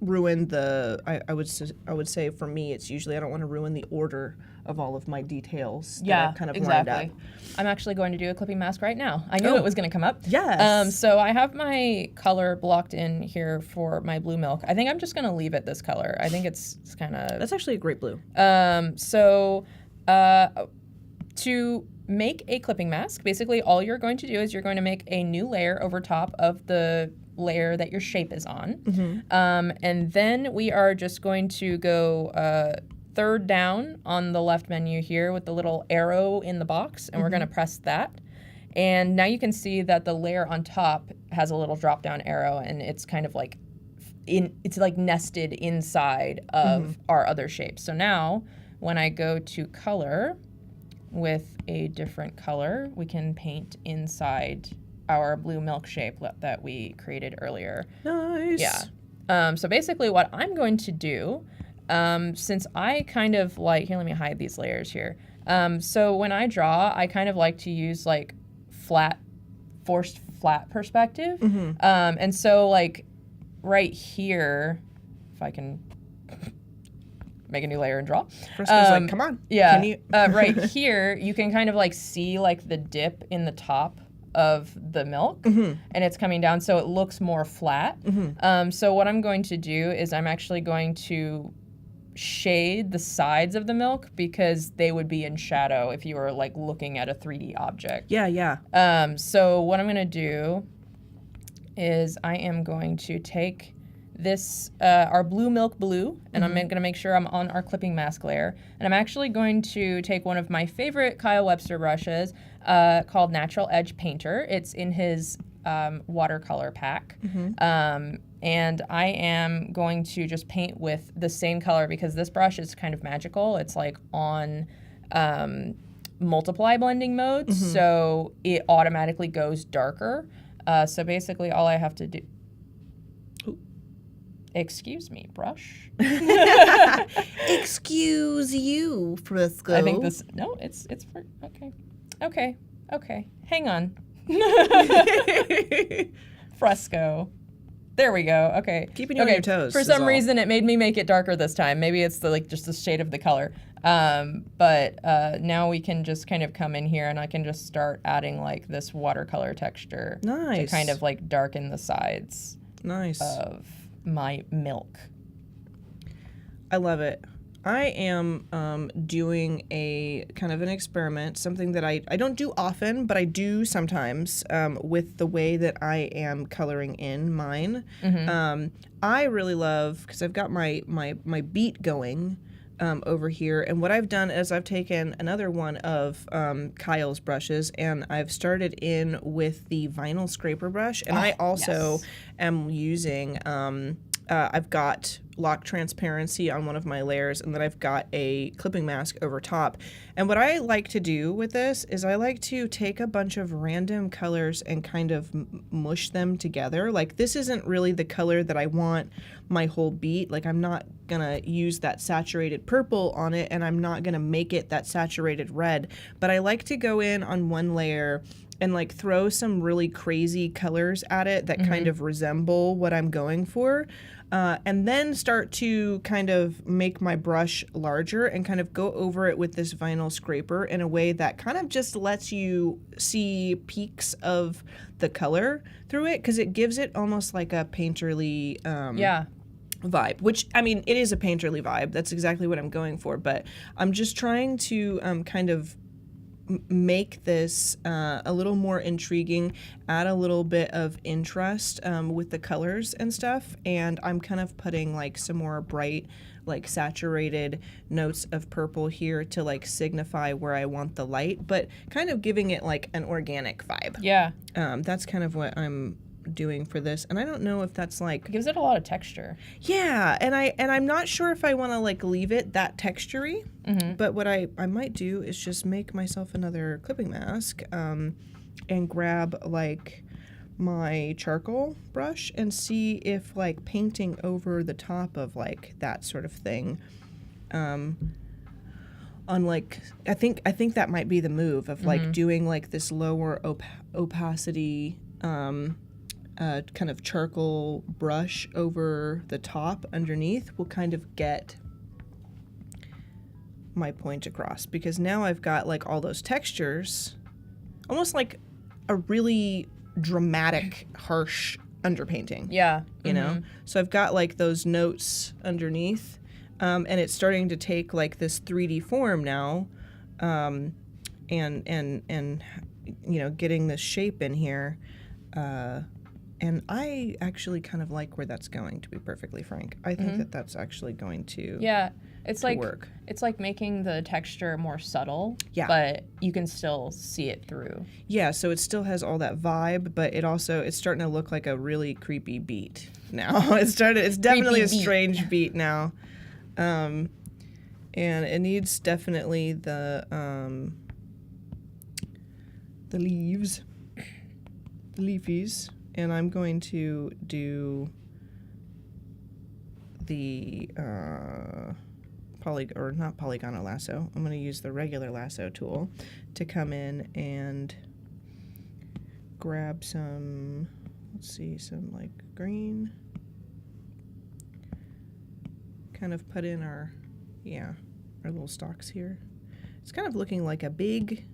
ruin the. I would say for me it's usually I don't want to ruin the order of all of my details that I've kind of lined up. I'm actually going to do a clipping mask right now. I knew it was going to come up. Yes. So I have my color blocked in here for my blue milk. I think I'm just going to leave it this color. I think it's kind of... That's actually a great blue. To make a clipping mask, basically all you're going to do is you're going to make a new layer over top of the layer that your shape is on. And then we are just going to go... third down on the left menu here with the little arrow in the box, and we're going to press that. And now you can see that the layer on top has a little drop down arrow, and it's kind of like it's like nested inside of our other shapes. So now when I go to color with a different color, we can paint inside our blue milk shape that we created earlier. Nice. Yeah. So basically what I'm going to do, since I kind of like, here, let me hide these layers here. So when I draw, I kind of like to use like forced flat perspective. And so like right here, if I can make a new layer and draw. Fresco's like, come on. Yeah. Can you? Right here, you can kind of like see like the dip in the top of the milk, and it's coming down, so it looks more flat. So what I'm going to do is I'm actually going to shade the sides of the milk because they would be in shadow if you were like looking at a 3D object. Yeah. So what I'm going to do is I am going to take this, our blue milk blue, and I'm going to make sure I'm on our clipping mask layer. And I'm actually going to take one of my favorite Kyle Webster brushes called Natural Edge Painter. It's in his watercolor pack. And I am going to just paint with the same color because this brush is kind of magical. It's like on multiply blending mode, so it automatically goes darker. So basically all I have to do... Excuse me, brush. Excuse you, Fresco. I think this... No, it's for... Okay. Hang on. Fresco. There we go. Okay. Keeping you on your toes. For some reason, it made me make it darker this time. Maybe it's just the shade of the color. But now we can just kind of come in here and I can just start adding like this watercolor texture. Nice. To kind of like darken the sides. Nice. Of my milk. I love it. I am doing a kind of an experiment, something that I don't do often, but I do sometimes with the way that I am coloring in mine. I really love, because I've got my beet going over here, and what I've done is I've taken another one of Kyle's brushes and I've started in with the vinyl scraper brush, and I also am using I've got lock transparency on one of my layers, and then I've got a clipping mask over top. And what I like to do with this is I like to take a bunch of random colors and kind of mush them together. Like, this isn't really the color that I want my whole beet. Like, I'm not gonna use that saturated purple on it, and I'm not gonna make it that saturated red. But I like to go in on one layer and like throw some really crazy colors at it that kind of resemble what I'm going for. And then start to kind of make my brush larger and kind of go over it with this vinyl scraper in a way that kind of just lets you see peaks of the color through it, because it gives it almost like a painterly vibe, which, I mean, it is a painterly vibe. That's exactly what I'm going for, but I'm just trying to kind of make this a little more intriguing, add a little bit of interest with the colors and stuff, and I'm kind of putting like some more bright, like saturated notes of purple here to like signify where I want the light, but kind of giving it like an organic vibe. Yeah. That's kind of what I'm doing for this, and I don't know if that's like, it gives it a lot of texture. Yeah, and I'm not sure if I want to like leave it that textury, but what I might do is just make myself another clipping mask and grab like my charcoal brush and see if like painting over the top of like that sort of thing on like, I think that might be the move of like doing like this lower opacity kind of charcoal brush over the top underneath will kind of get my point across, because now I've got like all those textures, almost like a really dramatic, harsh underpainting. Yeah. You know? So I've got like those notes underneath, and it's starting to take like this 3D form now, and you know, getting this shape in here. And I actually kind of like where that's going, to be perfectly frank. I think that that's actually going to it's like work. It's like making the texture more subtle, but you can still see it through. Yeah, so it still has all that vibe, but it's starting to look like a really creepy beat now. It's definitely a strange beat now. And it needs definitely the leaves, the leafies. And I'm going to do the not polygonal lasso. I'm going to use the regular lasso tool to come in and grab some, some like green. Kind of put in our little stalks here. It's kind of looking like a big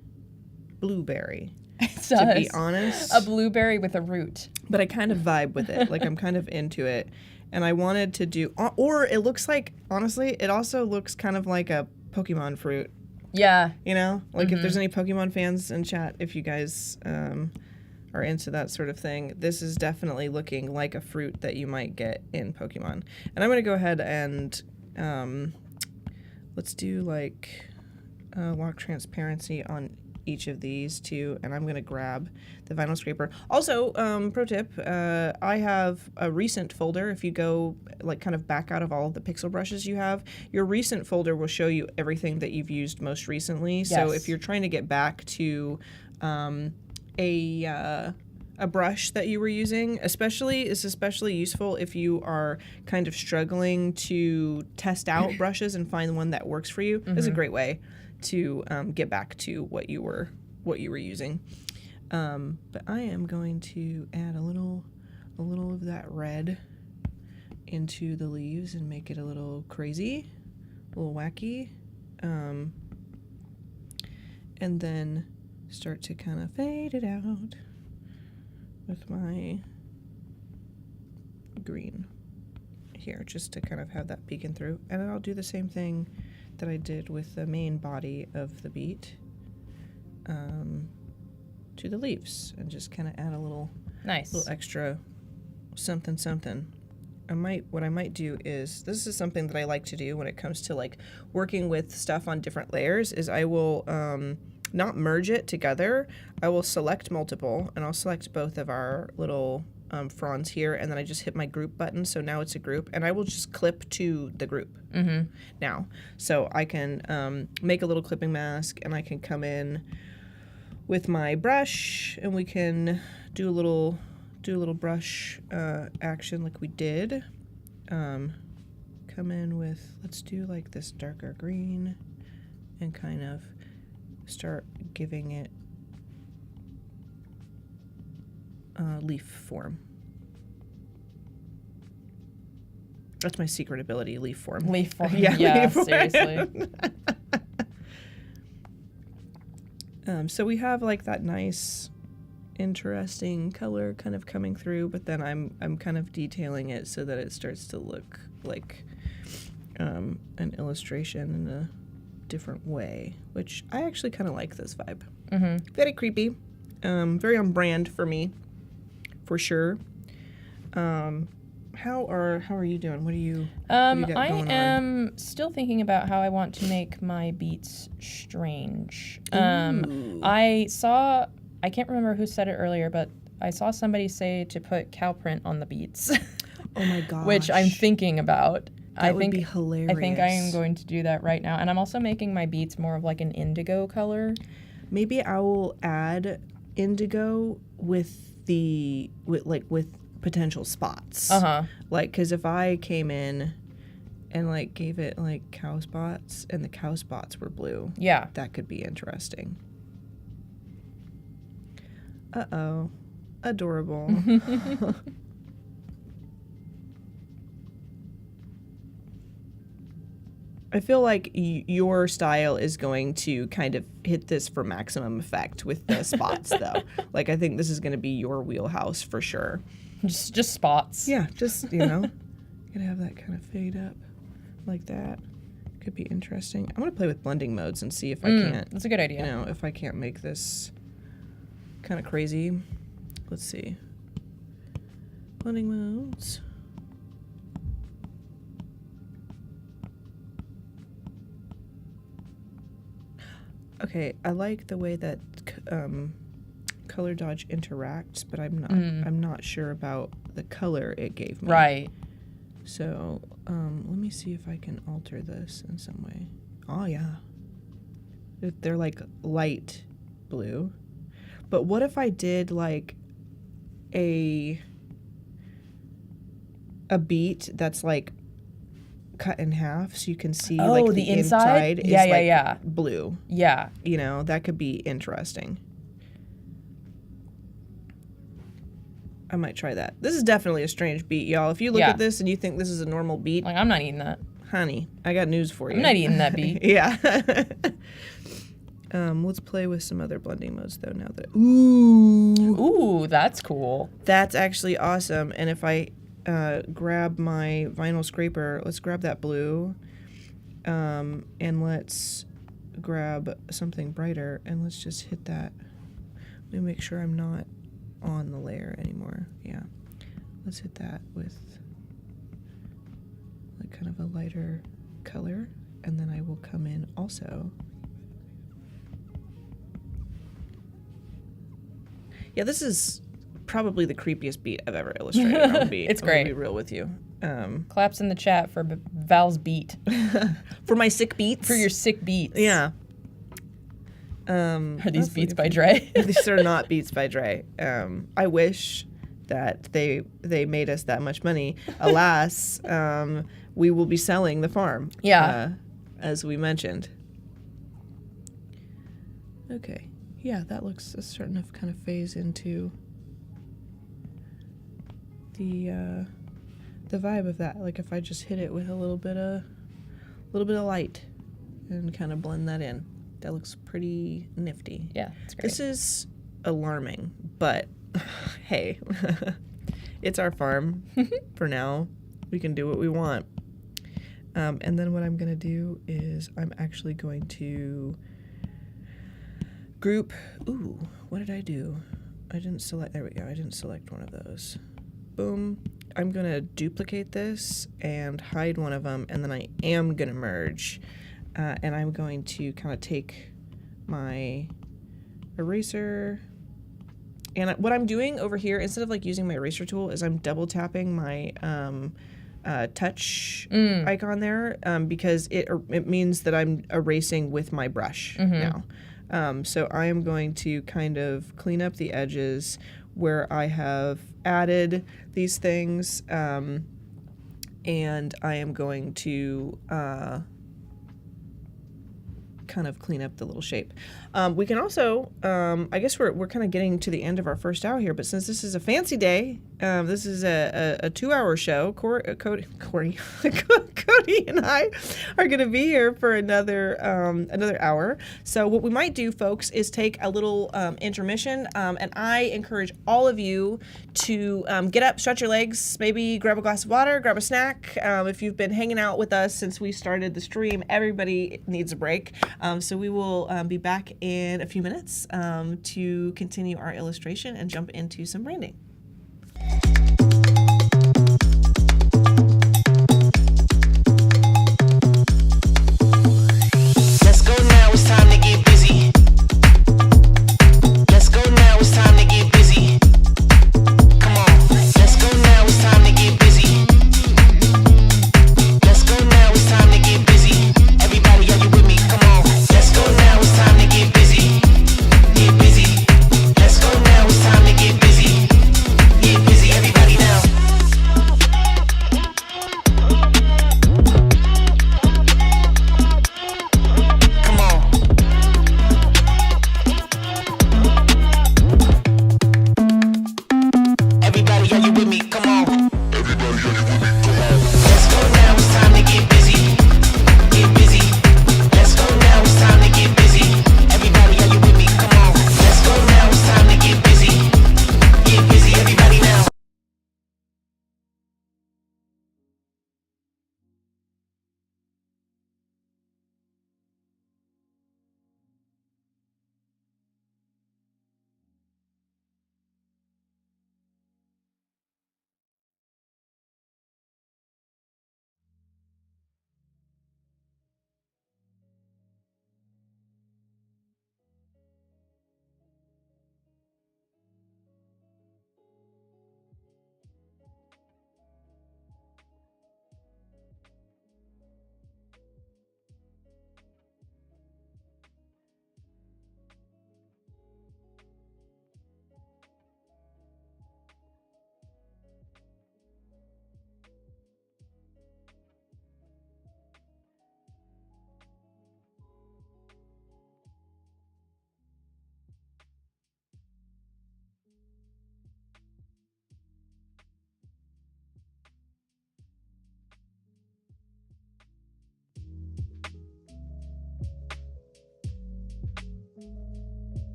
blueberry. It does. To be honest. A blueberry with a root. But I kind of vibe with it. Like, I'm kind of into it. And I wanted to do, or it looks like, honestly, it also looks kind of like a Pokemon fruit. Yeah. You know? Like, if there's any Pokemon fans in chat, if you guys are into that sort of thing, this is definitely looking like a fruit that you might get in Pokemon. And I'm going to go ahead and let's do, like, lock transparency on each of these too, and I'm going to grab the vinyl scraper. Also, pro tip, I have a recent folder. If you go like kind of back out of all of the pixel brushes you have, your recent folder will show you everything that you've used most recently. Yes. So if you're trying to get back to a brush that you were using, it's especially useful if you are kind of struggling to test out brushes and find one that works for you. It's a great way to get back to what you were using. But I am going to add a little of that red into the leaves and make it a little crazy, a little wacky, and then start to kind of fade it out with my green here, just to kind of have that peeking through. And I'll do the same thing that I did with the main body of the beet to the leaves, and just kind of add a little extra something. What I might do is, this is something that I like to do when it comes to like working with stuff on different layers, is I will not merge it together. I will select multiple, and I'll select both of our little fronds here, and then I just hit my group button, so now it's a group, and I will just clip to the group now. So I can make a little clipping mask, and I can come in with my brush, and we can do a little brush action like we did. Come in with, let's do like this darker green, and kind of start giving it leaf form. That's my secret ability, leaf form. Leaf form. Yeah, Yeah, leaf form. seriously. So we have like that nice, interesting color kind of coming through, but then I'm kind of detailing it so that it starts to look like an illustration in a different way, which I actually kind of like this vibe. Very creepy, very on brand for me, for sure. How are you doing? What do you got going on? I am still thinking about how I want to make my beets strange. I can't remember who said it earlier, but I saw somebody say to put cow print on the beets. Oh my gosh. Which I'm thinking about. That would be hilarious. I think I am going to do that right now. And I'm also making my beets more of like an indigo color. Maybe I will add indigo with potential spots. Like, because if I came in and like gave it like cow spots, and the cow spots were blue, yeah, that could be interesting. Adorable. I feel like your style is going to kind of hit this for maximum effect with the spots, though. Like, I think this is going to be your wheelhouse for sure. Just spots. Yeah, just, gotta have that kind of fade up like that. Could be interesting. I'm going to play with blending modes and see if I can't. That's a good idea. If I can't make this kind of crazy. Let's see. Blending modes. Okay, I like the way that color dodge interacts, but I'm not sure about the color it gave me. Right. So let me see if I can alter this in some way. Oh yeah, they're like light blue. But what if I did like a beet that's like cut in half so you can see Oh, like the inside? is Yeah, yeah, like yeah. blue. Yeah. You know, that could be interesting. I might try that. This is definitely a strange beet, y'all. If you look at this and you think this is a normal beet, Like, I'm not eating that. honey, I got news for you. I'm not eating that beet. Yeah. Let's play with some other blending modes though now that Ooh, that's cool. that's actually awesome. And if I grab my vinyl scraper, let's grab that blue, and let's grab something brighter, and let's just hit that. Let me make sure I'm not on the layer anymore. Yeah, let's hit that with like kind of a lighter color, and then I will come in also. Yeah, this is probably the creepiest beat I've ever illustrated on beat. It's I'm gonna great. be real with you. Claps in the chat for Val's beat. For my sick beats. For your sick beats. Yeah. Are these Beats by Dre? These are not Beats by Dre. I wish that they made us that much money. Alas, we will be selling the farm. Yeah. As we mentioned. Okay. Yeah, that looks starting to kind of phase into the vibe of that. Like if I just hit it with a little bit of light and kind of blend that in. That looks pretty nifty. Yeah, it's great. This is alarming, but hey, it's our farm for now. We can do what we want. And then what I'm going to do is I'm actually going to group. Ooh, what did I do? I didn't select. There we go. I didn't select one of those. Boom. I'm going to duplicate this and hide one of them, and then I am going to merge. And I'm going to kind of take my eraser, and what I'm doing over here, instead of like using my eraser tool, is I'm double tapping my touch icon there, because it means that I'm erasing with my brush now. So I am going to kind of clean up the edges where I have added these things, and I am going to kind of clean up the little shape. We can also, I guess we're kind of getting to the end of our first hour here, but since this is a fancy day, this is a 2-hour show. Cody and I are going to be here for another hour. So what we might do, folks, is take a little intermission, and I encourage all of you to get up, stretch your legs, maybe grab a glass of water, grab a snack. If you've been hanging out with us since we started the stream, everybody needs a break. So we will be back in a few minutes to continue our illustration and jump into some branding. Let's go now, it's time to get busy. Let's go now, it's time to get busy. Come on, let's go now, it's time to get busy. Let's go now, it's time to get busy. Everybody, are you with me? Come on. Let's go now, it's time to get busy. Get busy. Let's go now, it's time to get busy. Get busy, everybody.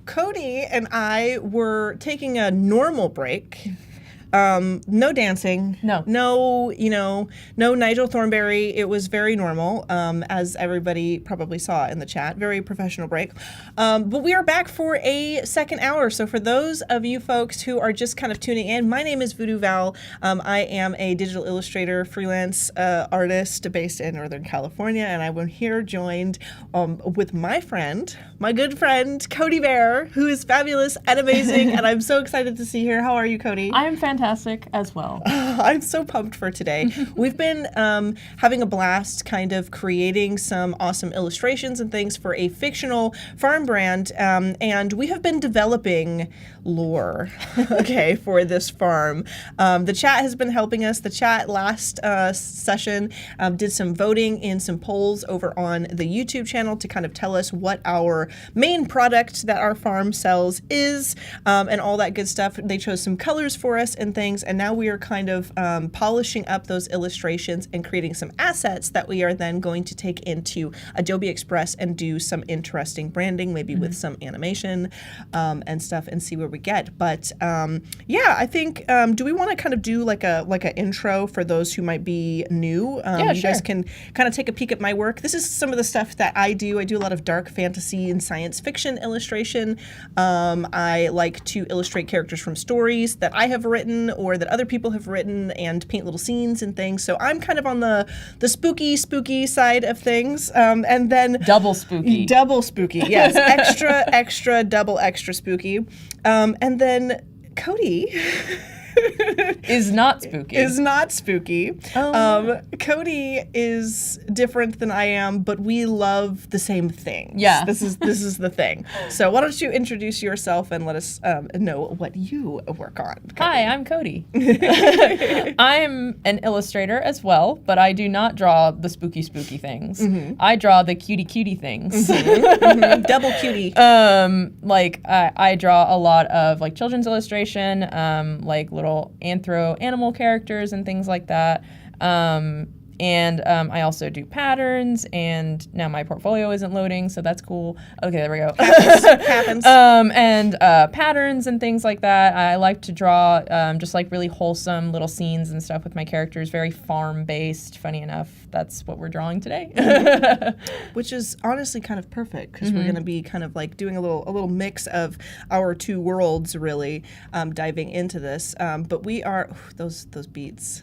Cody and I were taking a normal break. No dancing. No. No, no Nigel Thornberry. It was very normal, as everybody probably saw in the chat. Very professional break. But we are back for a second hour. So for those of you folks who are just kind of tuning in, my name is VooDoo Val. I am a digital illustrator, freelance artist based in Northern California, and I'm here joined with my good friend, Codi Bear, who is fabulous and amazing, and I'm so excited to see her. How are you, Codi? I am fantastic as well. I'm so pumped for today. We've been having a blast kind of creating some awesome illustrations and things for a fictional farm brand, and we have been developing lore, okay, for this farm. The chat has been helping us. The chat last session did some voting in some polls over on the YouTube channel to kind of tell us what our main product that our farm sells is, and all that good stuff. They chose some colors for us and things, and now we are kind of polishing up those illustrations and creating some assets that we are then going to take into Adobe Express and do some interesting branding, maybe with some animation and stuff, and see where we get. But yeah, I think do we want to kind of do like a intro for those who might be new? Yeah, you guys can kind of take a peek at my work. This is some of the stuff that I do. I do a lot of dark fantasy and science fiction illustration. I like to illustrate characters from stories that I have written or that other people have written and paint little scenes and things. So I'm kind of on the spooky side of things. And then Double spooky, yes. extra, double extra spooky. And then Codi is not spooky. Codi is different than I am, but we love the same things. Yeah. This is the thing. So why don't you introduce yourself and let us know what you work on. Codi. Hi, I'm Codi. I'm an illustrator as well, but I do not draw the spooky things. Mm-hmm. I draw the cutie things. Mm-hmm. Double cutie. I draw a lot of like children's illustration, like little anthro animal characters and things like that. And I also do patterns, and now my portfolio isn't loading, so that's cool. Okay, there we go. Happens. And patterns and things like that. I like to draw just like really wholesome little scenes and stuff with my characters, very farm-based. Funny enough, that's what we're drawing today. Which is honestly kind of perfect, because we're going to be kind of like doing a little mix of our two worlds, really, diving into this. But we are, those beets.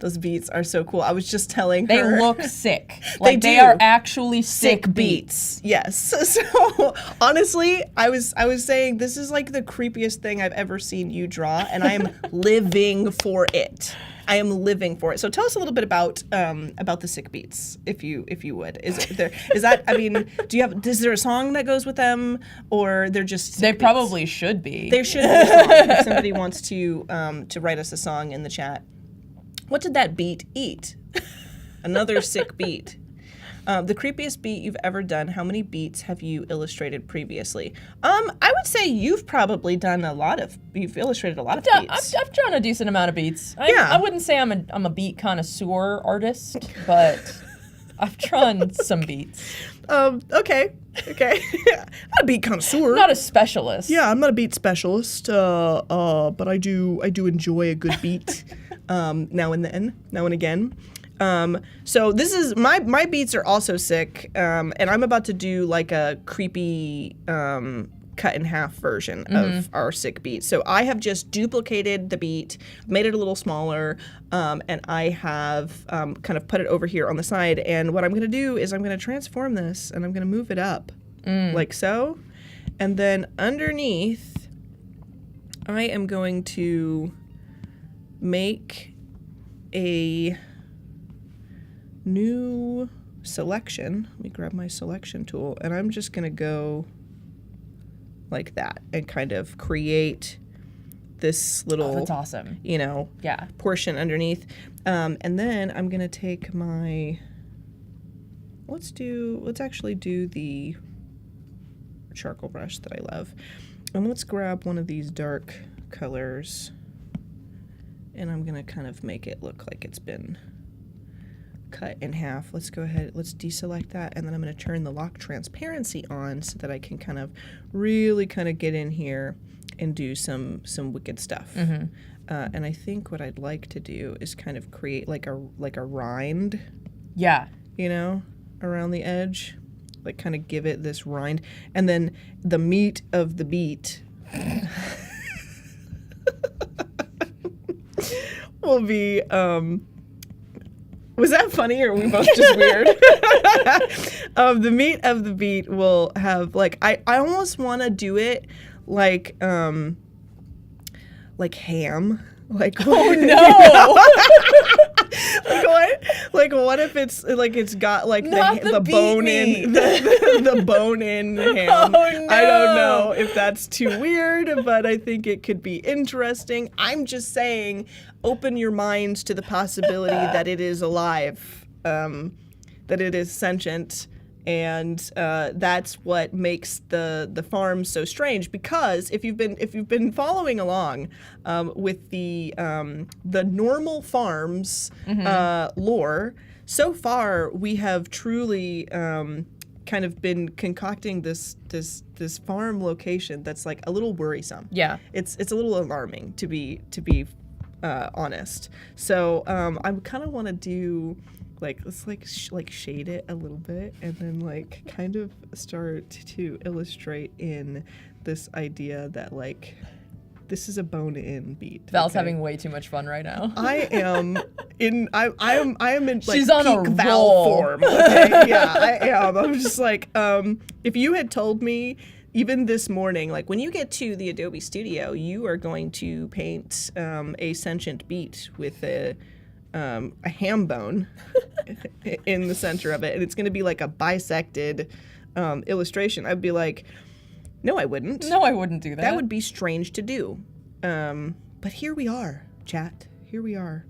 Those beets are so cool. I was just telling her. They look sick. Like they do. are actually sick beets. Yes. So honestly, I was saying this is like the creepiest thing I've ever seen you draw, and I am living for it. I am living for it. So tell us a little bit about the sick beets, if you would. Is there is there a song that goes with them, or they're just sick They beets? probably should be. There should be a song. If somebody wants to write us a song in the chat. What did that beet eat? Another sick beet. The creepiest beet you've ever done. How many beets have you illustrated previously? I would say you've probably you've illustrated a lot of beets. I've drawn a decent amount of beets. Yeah. I wouldn't say I'm a beet connoisseur artist, but I've drawn some beets. Okay. I'm not a beet connoisseur. Not a specialist. Yeah, I'm not a beet specialist. But I do enjoy a good beet. Now and again. So this is my beats are also sick, and I'm about to do like a creepy cut in half version of our sick beat. So I have just duplicated the beat, made it a little smaller, and I have kind of put it over here on the side. And what I'm going to do is I'm going to transform this, and I'm going to move it up like so, and then underneath I am going to make a new selection. Let me grab my selection tool, and I'm just going to go like that and kind of create this little, that's awesome. Portion underneath. And then I'm going to take my, let's actually do the charcoal brush that I love. And let's grab one of these dark colors, and I'm going to kind of make it look like it's been cut in half. Let's go ahead, let's deselect that, and then I'm going to turn the lock transparency on so that I can kind of really kind of get in here and do some wicked stuff. And I think what I'd like to do is kind of create like a rind, Yeah. you know, around the edge, like kind of give it this rind, and then the meat of the beet will be was that funny, or were we both just weird? The meat of the beet will have like I almost want to do it like ham. Like, Oh you no! know? Like what if it's like it's got like Not the beet bone meat. in the bone in ham. Oh, I don't know no. if that's too weird, but I think it could be interesting. I'm just saying, open your minds to the possibility that it is alive, that it is sentient. And that's what makes the farm so strange. Because if you've been following along with the normal farms lore, so far we have truly kind of been concocting this farm location that's like a little worrisome. Yeah. It's a little alarming to be honest. So I kind of want to do. Like, let's like shade it a little bit, and then like kind of start to illustrate in this idea that like this is a bone-in beet. Val's okay? having way too much fun right now. I am in like She's on a peak Val roll. form. Okay? Yeah, I am. I'm just like if you had told me even this morning, like when you get to the Adobe Studio, you are going to paint a sentient beet with a ham bone in the center of it, and it's going to be like a bisected illustration. I'd be like, no, I wouldn't. No, I wouldn't do that. That would be strange to do. But here we are, chat. Here we are.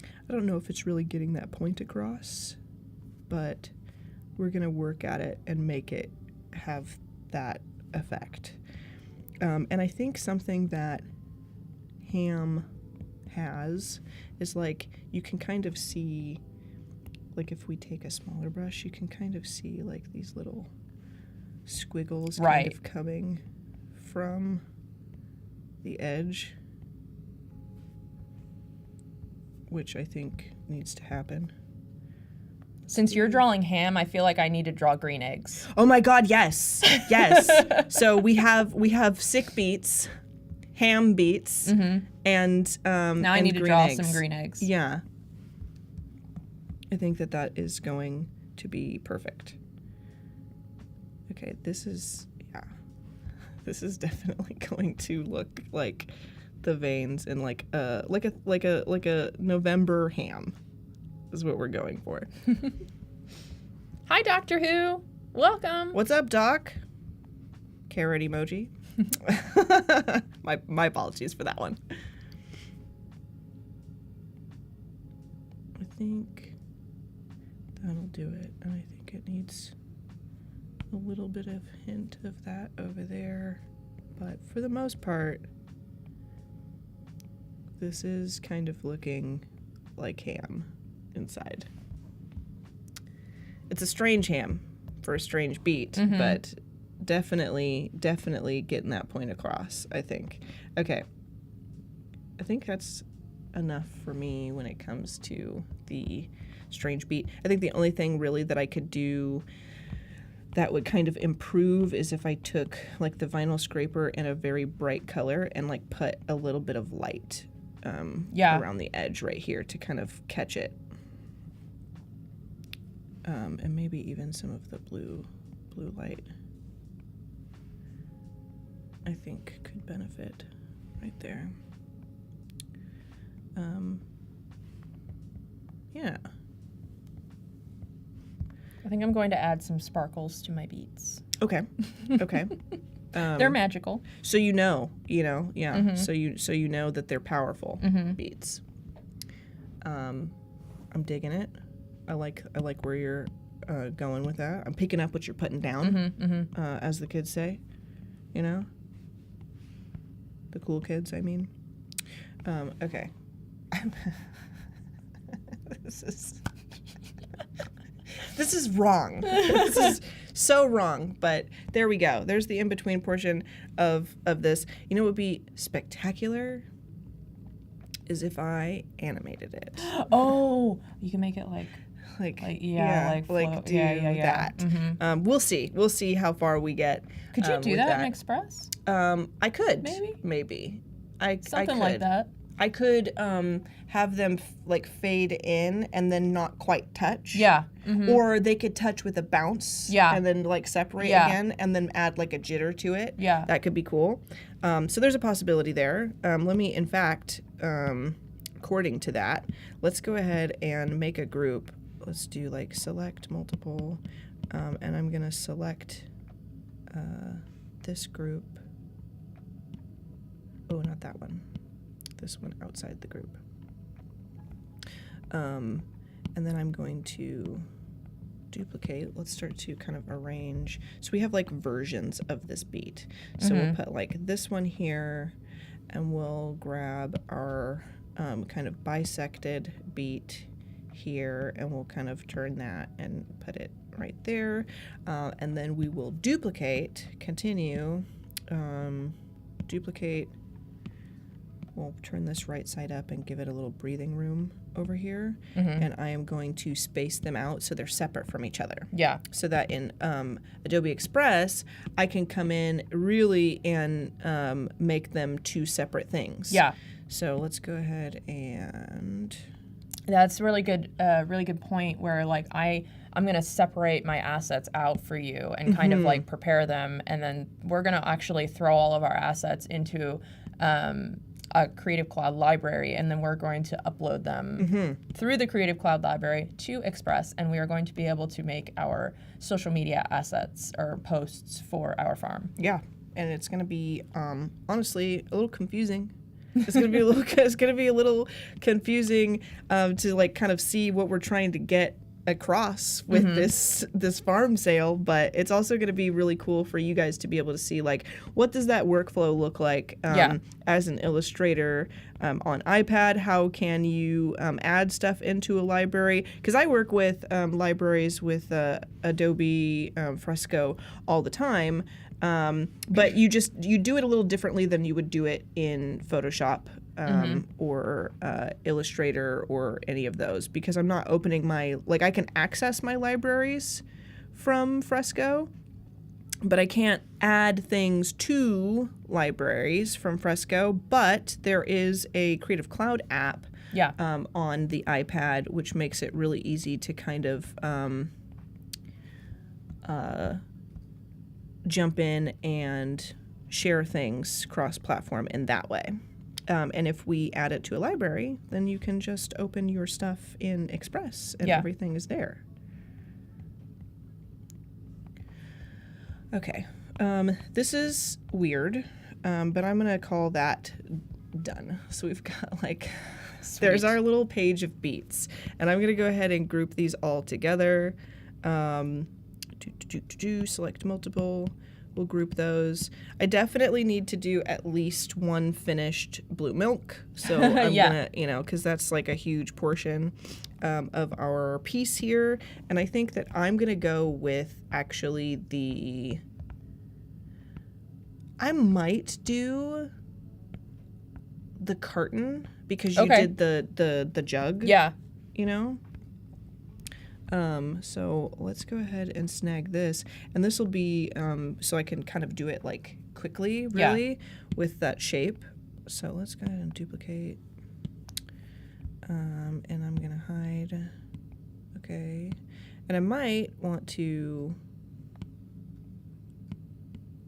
I don't know if it's really getting that point across, but we're going to work at it and make it have that effect. And I think something that ham has is like you can kind of see, like if we take a smaller brush, you can kind of see like these little squiggles Right. kind of coming from the edge, which I think needs to happen. Since you're drawing ham, I feel like I need to draw green eggs. Oh my God, yes, yes. So we have sick beets, ham beets, and Now I need to green draw eggs. some green eggs. Yeah. I think that is going to be perfect. Okay, this is definitely going to look like the veins in like a November ham is what we're going for. Hi, Doctor Who. Welcome. What's up, Doc? Carrot emoji. My apologies for that one. I think that'll do it, and I think it needs a little bit of hint of that over there, but for the most part, this is kind of looking like ham inside. It's a strange ham for a strange beet, but definitely getting that point across, I think. Okay. I think that's enough for me when it comes to the strange beet. I think the only thing really that I could do that would kind of improve is if I took like the vinyl scraper in a very bright color and like put a little bit of light around the edge right here to kind of catch it. And maybe even some of the blue light, I think could benefit right there. Yeah. I think I'm going to add some sparkles to my beets. Okay. Okay. They're magical. So you know, yeah. So you know that they're powerful beats. I'm digging it. I like where you're going with that. I'm picking up what you're putting down, as the kids say. You know, the cool kids. I mean, okay. This is This is wrong. This is so wrong. But there we go. There's the in-between portion of this. You know what would be spectacular? Is if I animated it. Oh, you can make it like do that. that. We'll see. We'll see how far we get. Could you do with that in Express? I could. Maybe. I Something could. like that. I could have them fade in and then not quite touch. Yeah. Or they could touch with a bounce. Yeah. And then separate Yeah. again and then add a jitter to it. Yeah. That could be cool. So there's a possibility there. Let me, in fact, according to that, let's go ahead and make a group. Let's do select multiple. And I'm going to select this group. Oh, not that one. This one outside the group. And then I'm going to duplicate. Let's start to kind of arrange. So we have versions of this beat. So we'll put this one here, and we'll grab our kind of bisected beat here, and we'll kind of turn that and put it right there. And then we will continue, duplicate. We'll turn this right side up and give it a little breathing room over here. And I am going to space them out so they're separate from each other. Yeah. So that in Adobe Express, I can come in really and make them two separate things. Yeah. So let's go ahead and... That's really good point where I'm going to separate my assets out for you and kind of prepare them, and then we're going to actually throw all of our assets into a Creative Cloud library, and then we're going to upload them through the Creative Cloud library to Express, and we are going to be able to make our social media assets or posts for our farm. Yeah, and it's going to be honestly a little confusing. It's going to be a little confusing to kind of see what we're trying to get across with this farm sale, but it's also going to be really cool for you guys to be able to see what does that workflow look like as an illustrator on iPad. How can you add stuff into a library? Because I work with libraries with Adobe Fresco all the time. But you do it a little differently than you would do it in Photoshop or Illustrator or any of those, because I'm not opening I can access my libraries from Fresco, but I can't add things to libraries from Fresco. But there is a Creative Cloud app on the iPad, which makes it really easy to kind of jump in and share things cross-platform in that way. And if we add it to a library, then you can just open your stuff in Express and everything is there. Okay. This is weird, but I'm going to call that done. So we've got there's our little page of beats. And I'm going to go ahead and group these all together. Select multiple. We'll group those. I definitely need to do at least one finished blue milk. So I'm gonna, because that's a huge portion of our piece here. And I think that I'm gonna go with actually I might do the carton, because you did the jug. Yeah. So let's go ahead and snag this, and this will be so I can kind of do it quickly, really, with that shape. So let's go ahead and duplicate, and I'm gonna hide. Okay, and I might want to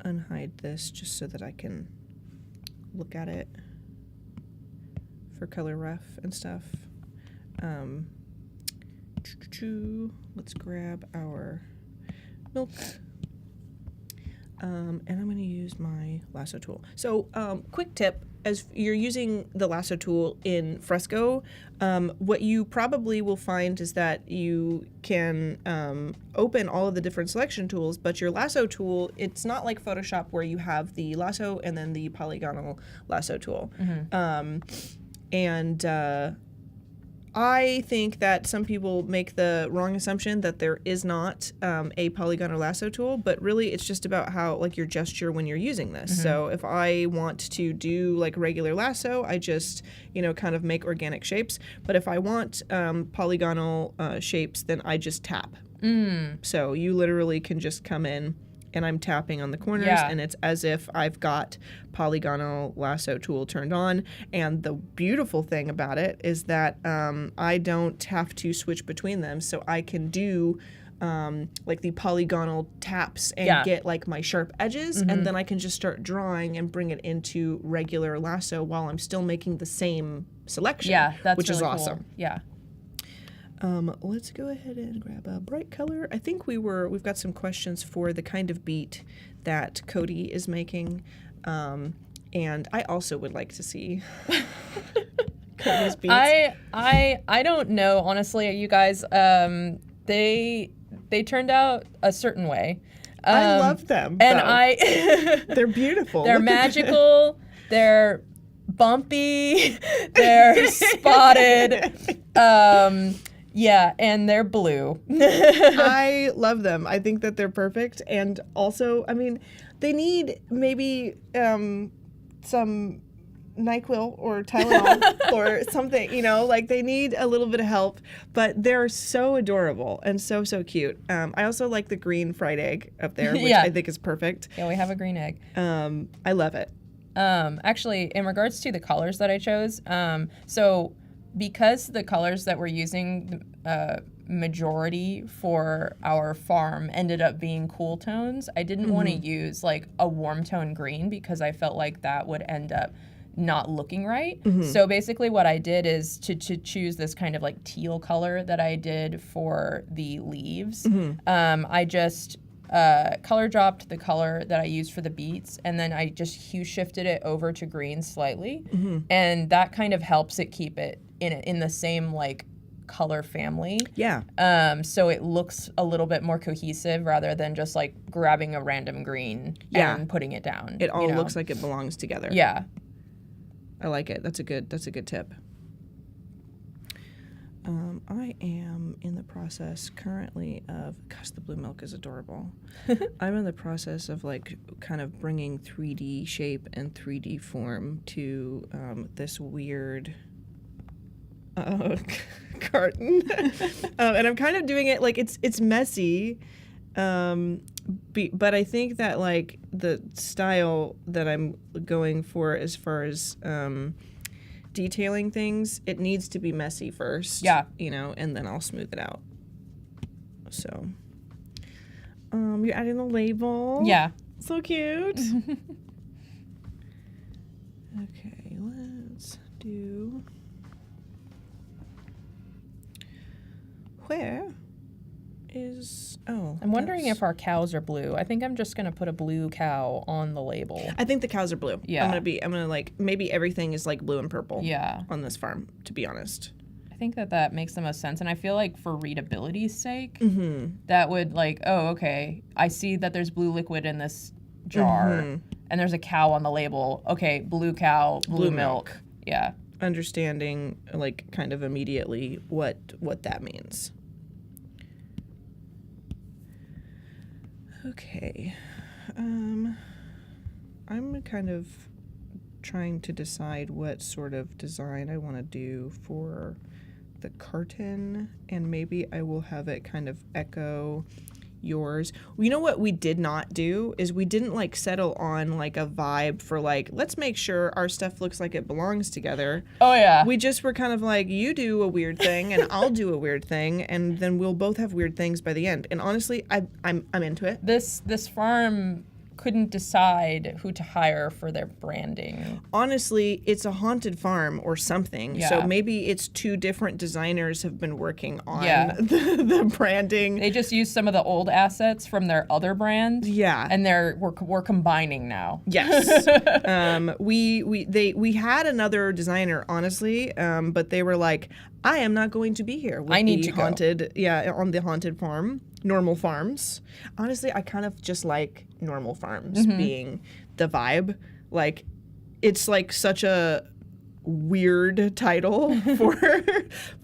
unhide this just so that I can look at it for color ref and stuff. Let's grab our milk, and I'm going to use my Lasso tool. So quick tip, as you're using the Lasso tool in Fresco, what you probably will find is that you can open all of the different selection tools, but your Lasso tool, it's not like Photoshop where you have the lasso and then the polygonal lasso tool. I think that some people make the wrong assumption that there is not a polygon or lasso tool, but really it's just about how like your gesture when you're using this. So if I want to do like regular lasso, I just, kind of make organic shapes. But if I want polygonal shapes, then I just tap. So you literally can just come in and I'm tapping on the corners and it's as if I've got polygonal lasso tool turned on. And the beautiful thing about it is that I don't have to switch between them. So I can do like the polygonal taps and get like my sharp edges and then I can just start drawing and bring it into regular lasso while I'm still making the same selection, which really is cool. awesome. Yeah. Let's go ahead and grab a bright color. I think we've got some questions for the kind of beet that Codi is making. And I also would like to see Codi's beets. I don't know, honestly, you guys. They turned out a certain way. I love them. And they're beautiful. They're magical. They're bumpy. They're spotted. Yeah, and they're blue. I love them. I think that they're perfect. And also, I mean, they need maybe some NyQuil or Tylenol or something, like they need a little bit of help, but they're so adorable and so cute. I also like the green fried egg up there, which I think is perfect. Yeah, we have a green egg. I love it. Actually, in regards to the colors that I chose, so because the colors that we're using, majority for our farm ended up being cool tones, I didn't want to use like a warm tone green because I felt like that would end up not looking right. So basically what I did is to choose this kind of like teal color that I did for the leaves. I just color dropped the color that I used for the beets, and then I just hue shifted it over to green slightly, and that kind of helps it keep it in the same like color family. Yeah. So it looks a little bit more cohesive rather than just like grabbing a random green and putting it down. It all looks like it belongs together. Yeah. I like it. That's a good tip. I am in the process currently of, gosh, the blue milk is adorable. I'm in the process of like kind of bringing 3D shape and 3D form to this weird carton. And I'm kind of doing it like it's messy. But I think that like the style that I'm going for as far as detailing things, it needs to be messy first. Yeah. And then I'll smooth it out. So, you're adding the label. Yeah. So cute. Okay, let's do. Where is I'm wondering if our cows are blue. I think I'm just gonna put a blue cow on the label. I think the cows are blue. Yeah. I'm gonna like maybe everything is like blue and purple. Yeah. On this farm, to be honest. I think that makes the most sense, and I feel like for readability's sake, that would like, oh, okay, I see that there's blue liquid in this jar, and there's a cow on the label. Okay, blue cow, blue milk. Yeah. Understanding like kind of immediately what that means. Okay. I'm kind of trying to decide what sort of design I want to do for the carton, and maybe I will have it kind of echo yours. You know what we did not do is we didn't like settle on like a vibe for like, let's make sure our stuff looks like it belongs together. Oh yeah. We just were kind of like, you do a weird thing and I'll do a weird thing, and then we'll both have weird things by the end. And honestly, I'm into it. This farm couldn't decide who to hire for their branding. Honestly, it's a haunted farm or something. Yeah. So maybe it's two different designers have been working on the branding. They just used some of the old assets from their other brand. Yeah. And we're combining now. Yes. We had another designer, honestly, but they were like, I am not going to be here with I need the to go. haunted, on the haunted farm, normal farms. Honestly, I kind of just like normal farms being the vibe. Like, it's like such a weird title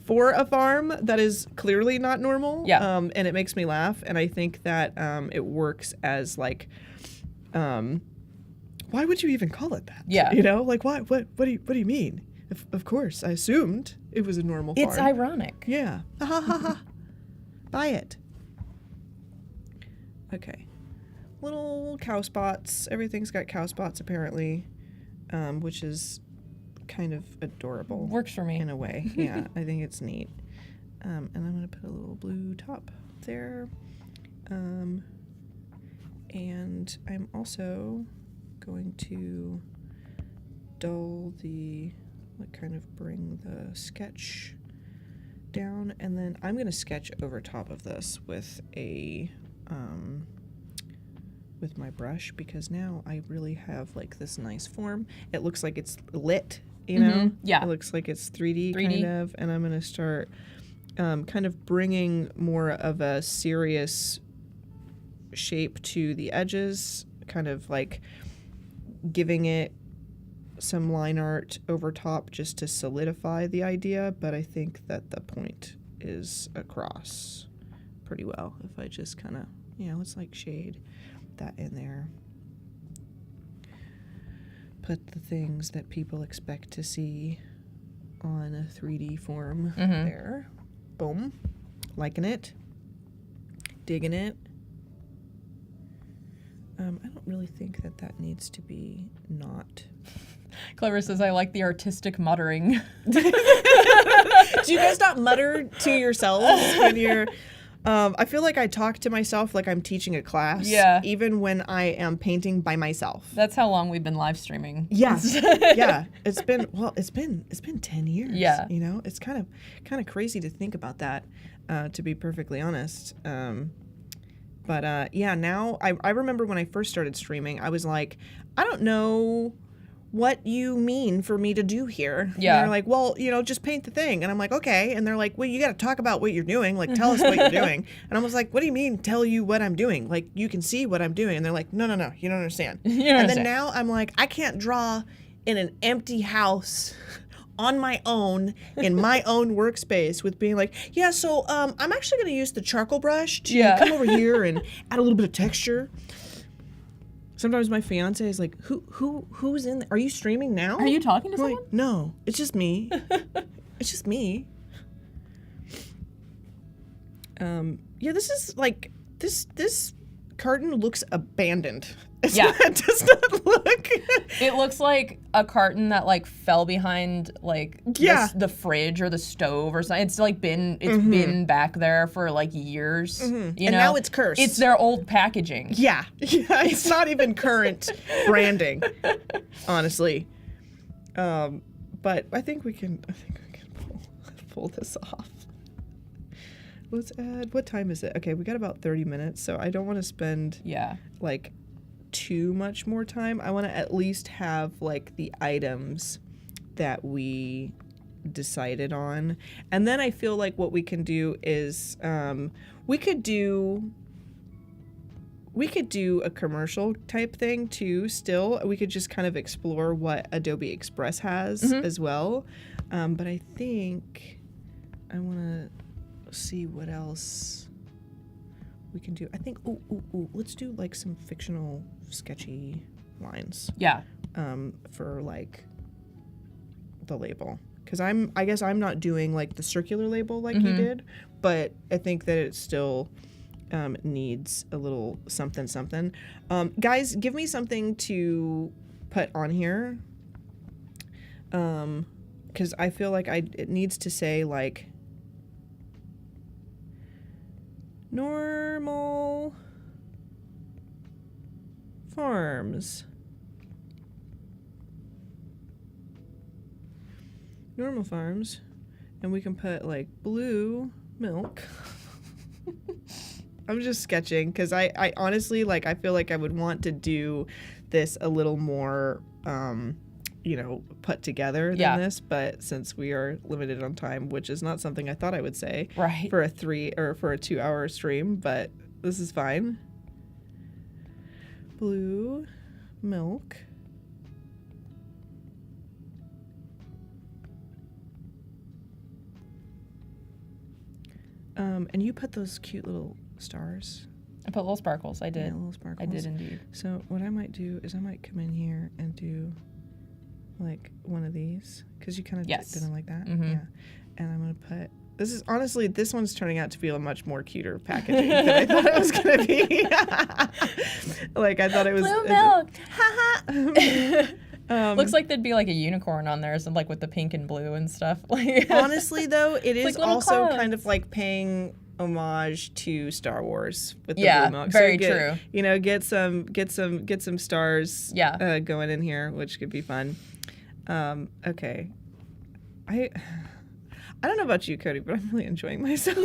for a farm that is clearly not normal. Yeah. And it makes me laugh. And I think that it works as like, why would you even call it that? Yeah. You know, like what do you mean? Of course, I assumed it was a normal farm. It's ironic. Yeah. Ha ha ha ha. Buy it. Okay. Little cow spots. Everything's got cow spots apparently, which is kind of adorable. Works for me. In a way. Yeah, I think it's neat. And I'm going to put a little blue top there. And I'm also going to dull the, like, kind of bring the sketch down, and then I'm going to sketch over top of this with a with my brush, because now I really have like this nice form. It looks like it's lit, you know? Yeah. It looks like it's 3D kind of, and I'm going to start kind of bringing more of a serious shape to the edges, kind of like giving it some line art over top just to solidify the idea, but I think that the point is across pretty well if I just kind of, you know, it's like shade that in there. Put the things that people expect to see on a 3D form there. Boom. Liking it. Digging it. I don't really think that needs to be not. Clever says, I like the artistic muttering. Do you guys not mutter to yourselves when you're... I feel like I talk to myself like I'm teaching a class. Yeah. Even when I am painting by myself. That's how long we've been live streaming. Yeah. Yeah. It's been 10 years. Yeah. You know, it's kind of crazy to think about that, to be perfectly honest. But yeah, now I remember when I first started streaming, I was like, I don't know what you mean for me to do here. Yeah. And they're like, well, you know, just paint the thing. And I'm like, okay. And they're like, well, you got to talk about what you're doing. Like, tell us what you're doing. And I was like, what do you mean tell you what I'm doing? Like, you can see what I'm doing. And they're like, no, you don't understand. You don't and understand. then now I'm like, I can't draw in an empty house on my own in my own workspace with being like, yeah, so I'm actually going to use the charcoal brush to come over here and add a little bit of texture. Sometimes my fiance is like, who's in there? Are you streaming now? Are you talking to I'm someone? like, no, it's just me. It's just me. Yeah, this is like, this carton looks abandoned. Yeah. It does not look. It looks like a carton that like fell behind like the fridge or the stove or something. It's like been back there for like years. You And know? now it's cursed. It's their old packaging. Yeah. It's not even current branding, honestly. But I think we can pull this off. Let's add, what time is it? Okay, we got about 30 minutes, so I don't want to spend like too much more time. I want to at least have like the items that we decided on. And then I feel like what we can do is we could do a commercial type thing too still. We could just kind of explore what Adobe Express has as well. But I think I want to see what else we can do. I think let's do like some fictional sketchy lines. Yeah. For like the label, because I guess I'm not doing like the circular label like you did, but I think that it still needs a little something. Guys, give me something to put on here, because I feel like it needs to say like normal farms. Normal farms. And we can put like blue milk. I'm just sketching because I honestly, like, I feel like I would want to do this a little more, put together than this. But since we are limited on time, which is not something I thought I would say for a 2-hour stream, but this is fine. Blue milk. And you put those cute little stars. I put little sparkles. I did. Yeah, little sparkles. I did indeed. So what I might do is I might come in here and do like one of these because you kind of did them like that. Mm-hmm. Yeah. And I'm gonna put. This is honestly, this one's turning out to be a much more cuter packaging than I thought it was gonna be. Like I thought it was. Blue milk. Looks like there'd be like a unicorn on there, so like with the pink and blue and stuff. Like Honestly, though, it is like also clouds. kind of like paying homage to Star Wars with the Yeah, blue milk. very get, true. You know, get some stars. Yeah. Going in here, which could be fun. Okay, I don't know about you, Cody, but I'm really enjoying myself.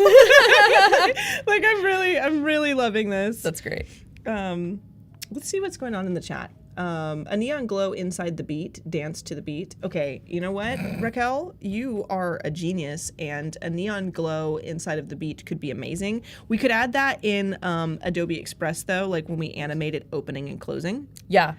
Like I'm really loving this. That's great. Let's see what's going on in the chat. A neon glow inside the beet, dance to the beat. Okay, you know what, Raquel? You are a genius, and a neon glow inside of the beet could be amazing. We could add that in Adobe Express, though, like when we animate it opening and closing. Yeah.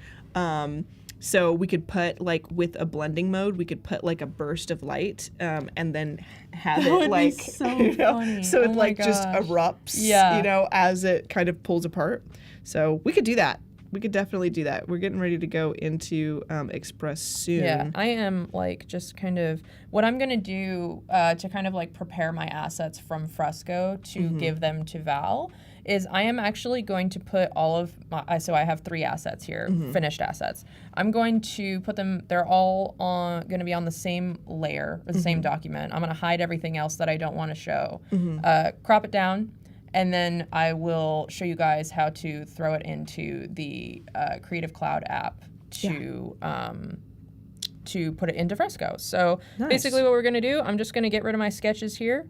So we could put, like, with a blending mode, we could put, like, a burst of light and then have it, like, so you know, funny. so Oh it, my like, just gosh. erupts, Yeah. you know, as it kind of pulls apart. So we could do that. We could definitely do that. We're getting ready to go into Express soon. Yeah, I am like just kind of what I'm gonna do to kind of like prepare my assets from Fresco to give them to Val is I am actually going to put all of my so I have 3 assets here, finished assets. I'm going to put them. They're all going to be on the same layer, the same document. I'm gonna hide everything else that I don't want to show. Crop it down. And then I will show you guys how to throw it into the Creative Cloud app to put it into Fresco. So basically what we're going to do, I'm just going to get rid of my sketches here.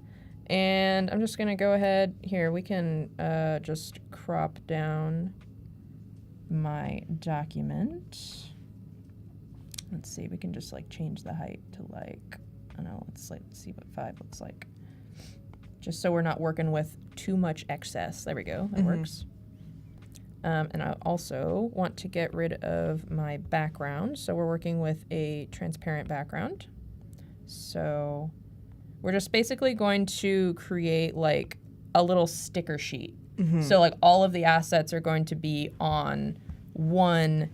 And I'm just going to go ahead. Here, we can just crop down my document. Let's see, we can just like change the height to like, I don't know, let's see what 5 looks like. Just so we're not working with too much excess. There we go. That works. And I also want to get rid of my background. So we're working with a transparent background. So we're just basically going to create like a little sticker sheet. So like all of the assets are going to be on one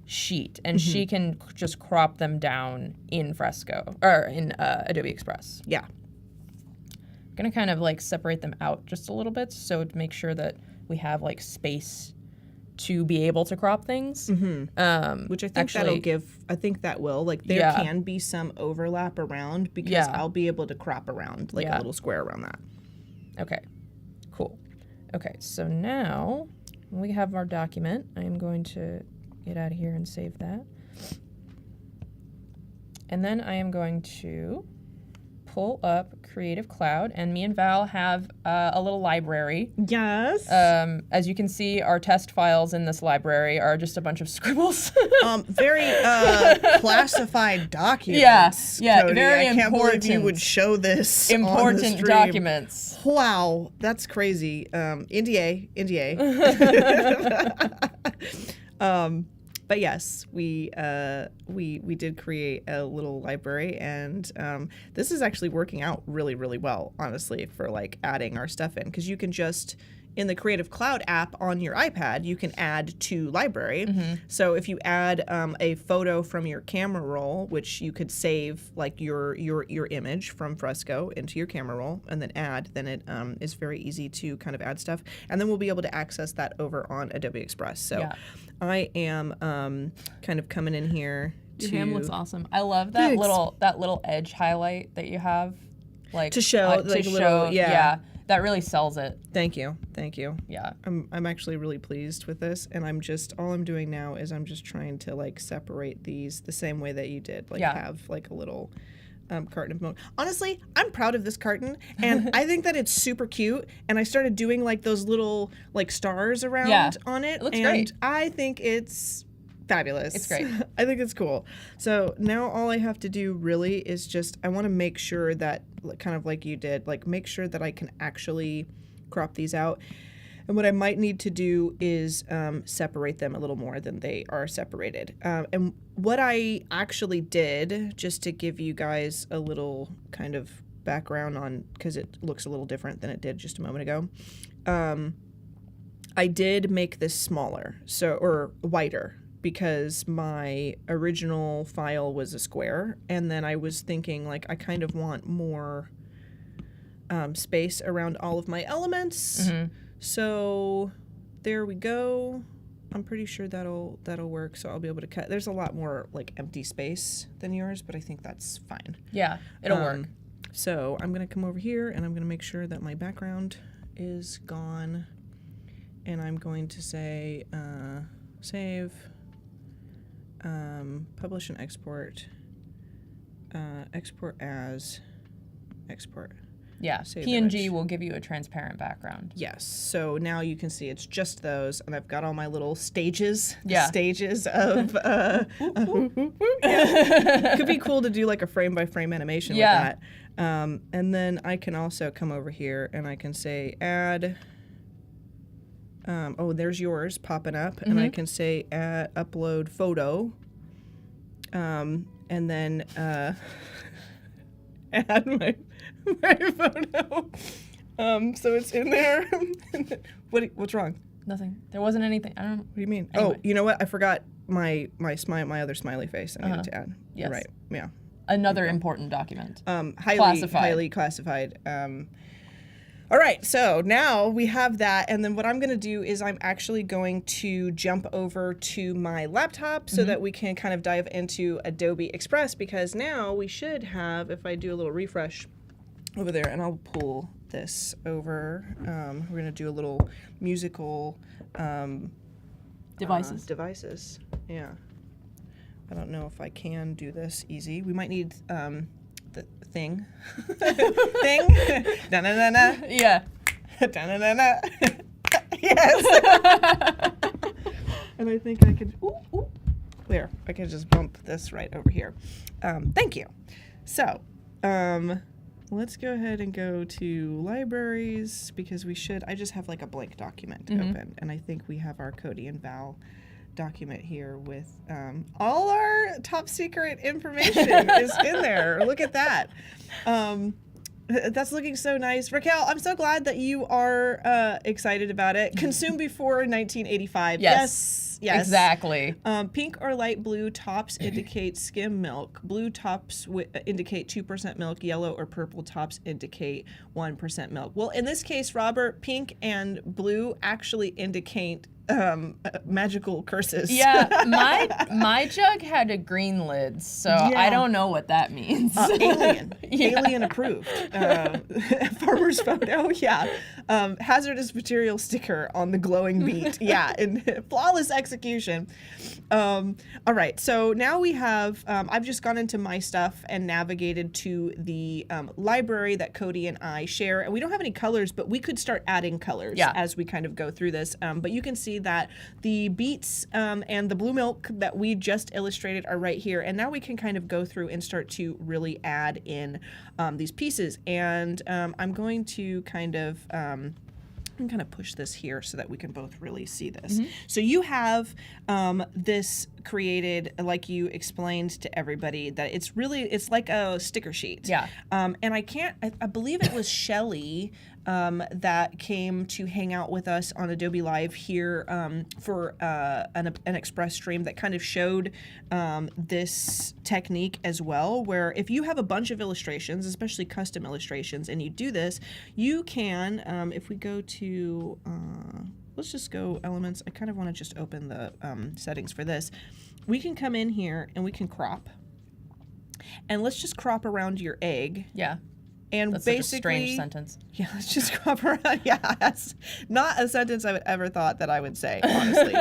sheet. And she can just crop them down in Fresco or in Adobe Express. Yeah. Gonna kind of like separate them out just a little bit so to make sure that we have like space to be able to crop things. Which I think actually, that'll give, I think that will, like there can be some overlap around because I'll be able to crop around like a little square around that. Okay, cool. Okay, so now we have our document. I am going to get out of here and save that. And then I am going to pull up Creative Cloud, and me and Val have a little library. Yes. As you can see, our test files in this library are just a bunch of scribbles. Very classified documents. Yeah, Cody. very I can't important. believe you would show this on the Important stream. documents. Wow, that's crazy. NDA. But yes, we did create a little library, and this is actually working out really, really well, honestly, for like adding our stuff in, because you can just in the Creative Cloud app on your iPad, you can add to library. So if you add a photo from your camera roll, which you could save like your image from Fresco into your camera roll and then add, then it is very easy to kind of add stuff. And then we'll be able to access that over on Adobe Express. So I am kind of coming in here Your to ham looks awesome. I love that little edge highlight that you have, like to show like a little that really sells it. Thank you. Yeah. I'm actually really pleased with this, and all I'm doing now is I'm just trying to like separate these the same way that you did, like have like a little carton of milk. Honestly, I'm proud of this carton, and I think that it's super cute. And I started doing like those little like stars around on it. It looks and great. I think it's fabulous. It's great. I think it's cool. So now all I have to do really is just, I want to make sure that, kind of like you did, like make sure that I can actually crop these out. And what I might need to do is separate them a little more than they are separated. And what I actually did, just to give you guys a little kind of background on, because it looks a little different than it did just a moment ago. I did make this smaller, or wider, because my original file was a square, and then I was thinking, like, I kind of want more space around all of my elements. So there we go. I'm pretty sure that'll work, so I'll be able to cut. There's a lot more, like, empty space than yours, but I think that's fine. Yeah, it'll work. So I'm going to come over here, and I'm going to make sure that my background is gone, and I'm going to say save, publish and export, export as, export. Yeah, Save PNG image. will give you a transparent background. Yes, so now you can see it's just those, and I've got all my little stages. Yeah. Stages of. Could be cool to do like a frame by frame animation with that. And then I can also come over here and I can say add. There's yours popping up, and I can say add upload photo. And then add my photo. So it's in there. What's wrong? Nothing. There wasn't anything. I don't know. What do you mean? Anyway. Oh, you know what? I forgot my other smiley face. I needed to add. Yes. You're right. Yeah. Another important document. Highly classified. All right, so now we have that, and then what I'm going to do is I'm actually going to jump over to my laptop so that we can kind of dive into Adobe Express, because now we should have, if I do a little refresh over there, and I'll pull this over, we're going to do a little musical devices. Yeah. I don't know if I can do this easy. We might need the thing. Thing. Da-na-na-na. Yeah. Da-na-na-na. Yes. And I think I could. There. I can just bump this right over here. Thank you. So, let's go ahead and go to libraries, because we should. I just have like a blank document open, and I think we have our Codi and Val document here with all our top secret information is in there. Look at that. That's looking so nice. Raquel, I'm so glad that you are excited about it. Consume before 1985. Yes. Exactly. Pink or light blue tops indicate skim milk. Blue tops indicate 2% milk. Yellow or purple tops indicate 1% milk. Well, in this case, Robert, pink and blue actually indicate magical curses. Yeah, my jug had a green lid, so I don't know what that means. Alien approved. Farmer's photo, hazardous material sticker on the glowing beet. And flawless execution. All right, so now we have, I've just gone into my stuff and navigated to the library that Codi and I share, and we don't have any colors, but we could start adding colors as we kind of go through this. But you can see that the beets and the blue milk that we just illustrated are right here, and now we can kind of go through and start to really add in these pieces. And I'm going to kind of push this here so that we can both really see this. So you have this created, like you explained to everybody, that it's like a sticker sheet. And I believe it was Shelly that came to hang out with us on Adobe Live here for an Express stream that kind of showed this technique as well, where if you have a bunch of illustrations, especially custom illustrations, and you do this, you can, if we go to, let's just go elements. I kind of want to just open the settings for this. We can come in here and we can crop. And let's just crop around your egg. And that's basically, such a strange sentence. Let's just crop around. That's not a sentence I would ever thought that I would say, honestly.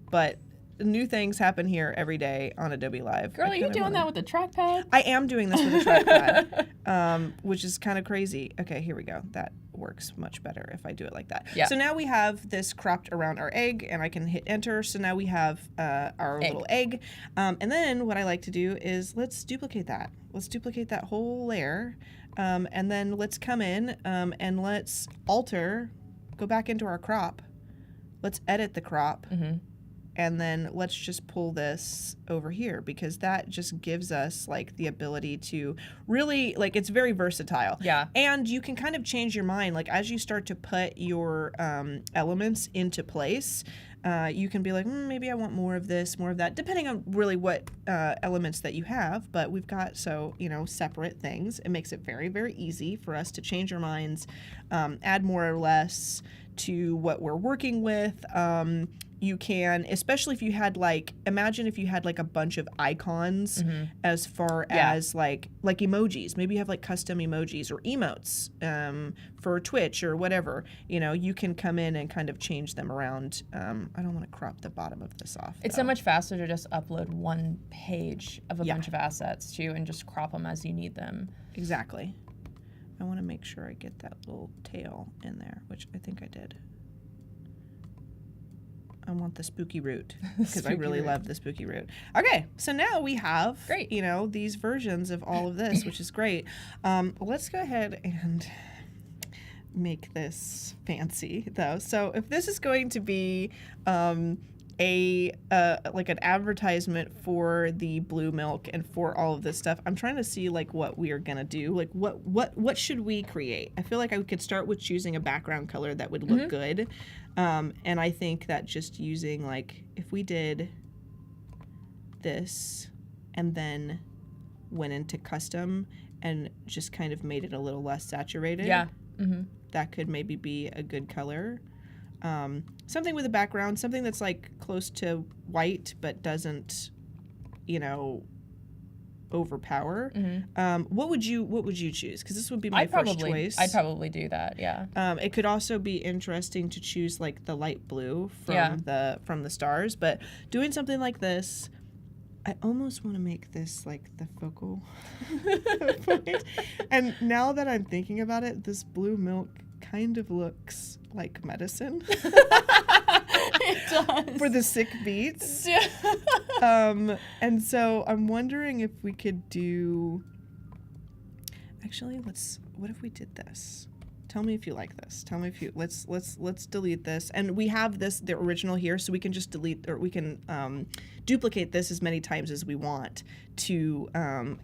But new things happen here every day on Adobe Live. Girl, are you doing that with a trackpad? I am doing this with a trackpad, which is kind of crazy. Okay, here we go. That works much better if I do it like that. So now we have this cropped around our egg, and I can hit enter. So now we have our little egg. And then what I like to do is let's duplicate that. Let's duplicate that whole layer. And then let's come in and let's alter, go back into our crop. Let's edit the crop. and then let's just pull this over here, because that just gives us like the ability to really, like, it's very versatile. Yeah. And you can kind of change your mind, like as you start to put your elements into place. You can be like, maybe I want more of this, more of that, depending on really what elements that you have. But we've got, separate things. It makes it very, very easy for us to change our minds, add more or less to what we're working with. You can, especially if you had imagine if you had like a bunch of icons as far as like emojis. Maybe you have like custom emojis or emotes for Twitch or whatever. You can come in and kind of change them around. I don't want to crop the bottom of this off. It's so much faster to just upload one page of a bunch of assets too, and just crop them as you need them. Exactly. I want to make sure I get that little tail in there, which I think I did. I want the spooky root because I really love the spooky root. Okay, so now we have, these versions of all of this, which is great. Let's go ahead and make this fancy, though. So if this is going to be like an advertisement for the blue milk and for all of this stuff, I'm trying to see like what we are gonna do. Like what should we create? I feel like I could start with choosing a background color that would look good. And I think that just using, like, if we did this and then went into custom and just kind of made it a little less saturated, that could maybe be a good color. Something with a background, something that's like close to white but doesn't, overpower. What would you choose? Because this would be my first choice. I'd probably do that. Yeah. It could also be interesting to choose like the light blue from the stars, but doing something like this, I almost want to make this like the focal point. And now that I'm thinking about it, this blue milk kind of looks like medicine. It does. For the sick beets. And so I'm wondering if we could do, actually, what if we did this? Tell me if you like this. Tell me if you, let's delete this. And we have the original here, so we can just delete, or we can duplicate this as many times as we want to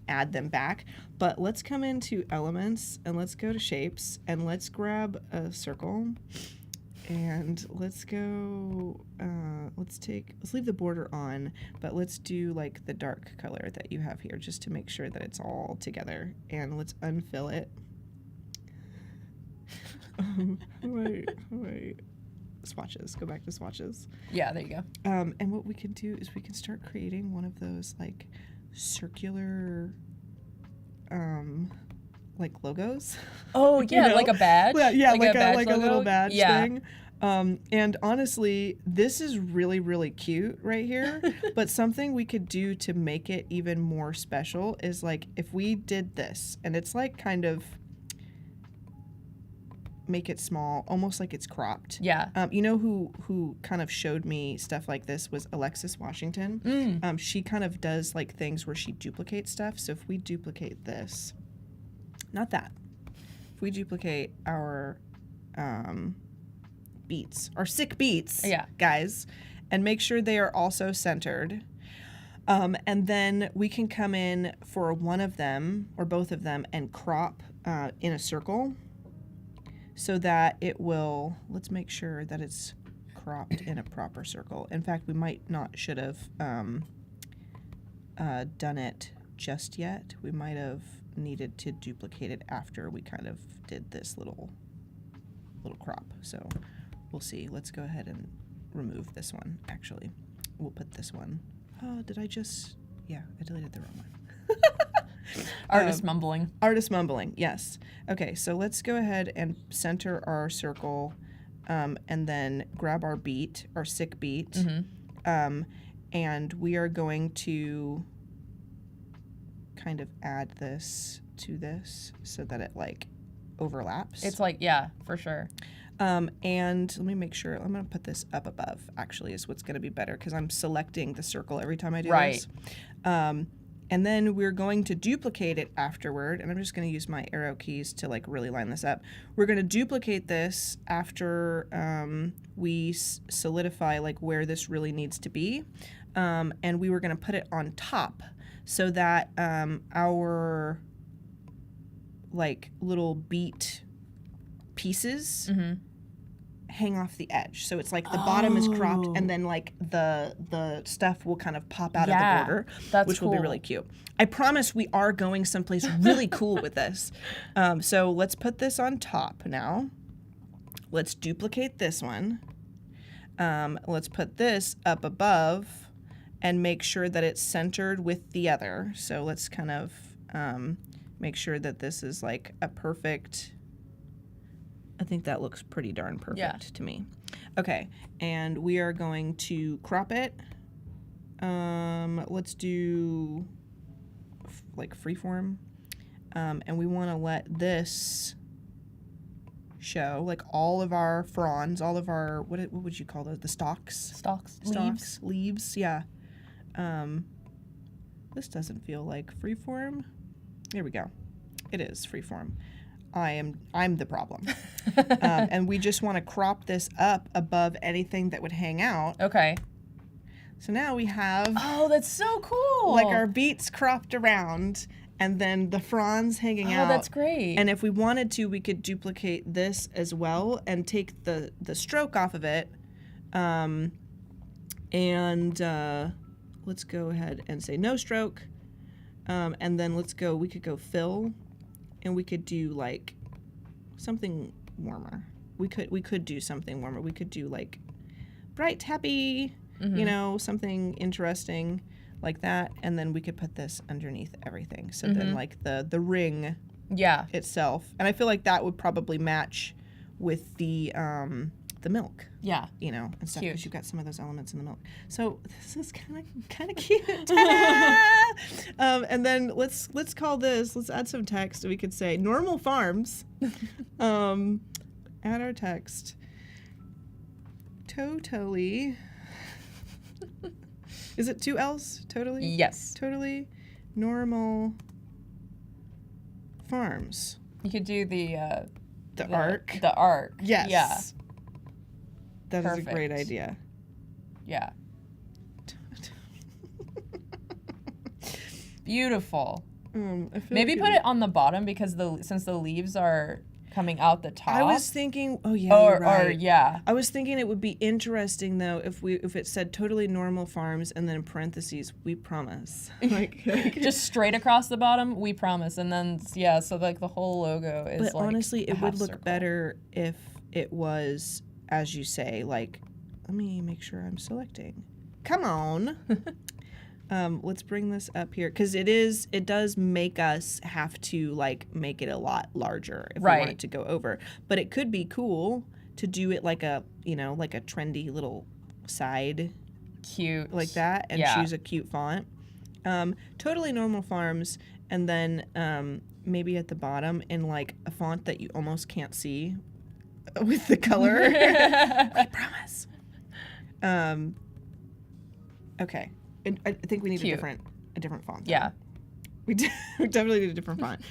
add them back. But let's come into elements and let's go to shapes and let's grab a circle. And let's go, let's leave the border on, but let's do like the dark color that you have here just to make sure that it's all together. And let's unfill it. Wait. Swatches, go back to swatches. Yeah, there you go. And what we can do is we can start creating one of those like circular, like logos. Oh yeah, like a badge. Yeah, like a logo? little badge thing. And honestly, this is really, really cute right here. But something we could do to make it even more special is like if we did this, and it's like kind of make it small, almost like it's cropped. Yeah. Who kind of showed me stuff like this was Alexis Washington. She kind of does like things where she duplicates stuff. So if we duplicate this. Not that. If we duplicate our beets, our sick beets, guys, and make sure they are also centered, and then we can come in for one of them or both of them and crop in a circle so that it will, let's make sure that it's cropped in a proper circle. In fact, we might not should have done it just yet. We might have needed to duplicate it after we kind of did this little crop. So we'll see. Let's go ahead and remove this one. Actually, we'll put this one. Oh, did I just? Yeah, I deleted the wrong one. Artist mumbling. Artist mumbling. Yes. Okay. So let's go ahead and center our circle, and then grab our beet, our sick beet, and we are going to kind of add this to this so that it like overlaps. It's like, yeah, for sure. And let me make sure, I'm going to put this up above actually is what's going to be better because I'm selecting the circle every time I do this. And then we're going to duplicate it afterward. And I'm just going to use my arrow keys to like really line this up. We're going to duplicate this after we solidify like where this really needs to be. And we were going to put it on top so that our like little beet pieces hang off the edge. So it's like the bottom is cropped and then like the stuff will kind of pop out of the border, which will be really cute. I promise we are going someplace really cool with this. So let's put this on top now. Let's duplicate this one. Let's put this up above and make sure that it's centered with the other. So let's kind of make sure that this is like a perfect, I think that looks pretty darn perfect to me. Okay, and we are going to crop it. Let's do like freeform. And we want to let this show like all of our fronds, all of our, what would you call those? The stalks? Leaves, yeah. This doesn't feel like freeform. Here we go. It is freeform. I'm the problem. And we just want to crop this up above anything that would hang out. Okay. So now we have... Oh, that's so cool. Like our beets cropped around and then the fronds hanging out. Oh, that's great. And if we wanted to, we could duplicate this as well and take the stroke off of it. Let's go ahead and say no stroke. And then we could go fill, and we could do like something warmer. We could do something warmer. We could do like bright, happy, something interesting like that. And then we could put this underneath everything. So then like the ring itself. And I feel like that would probably match with the milk. Yeah. And stuff, because you've got some of those elements in the milk. So this is kind of cute. And then let's call this, let's add some text. We could say normal farms. Add our text. Totally. Is it 2 L's? Totally? Yes. Totally normal farms. You could do the arc. The arc. Yes. Yeah. That is a great idea. Yeah. Beautiful. Maybe put it on the bottom because since the leaves are coming out the top. I was thinking, you're right. Or yeah. I was thinking it would be interesting though if it said totally normal farms and then in parentheses, we promise. Like just straight across the bottom, we promise, and then so like the whole logo is. But like honestly, it would look circle. better if it was, as you say, like, let me make sure I'm selecting. Come on. Let's bring this up here because it does make us have to like make it a lot larger if we want it to go over. But it could be cool to do it like a like a trendy little side, cute like that, and choose a cute font. Totally normal farms, and then maybe at the bottom in like a font that you almost can't see with the color. We promise. Okay. I think we need a different font. Though. Yeah. We definitely need a different font.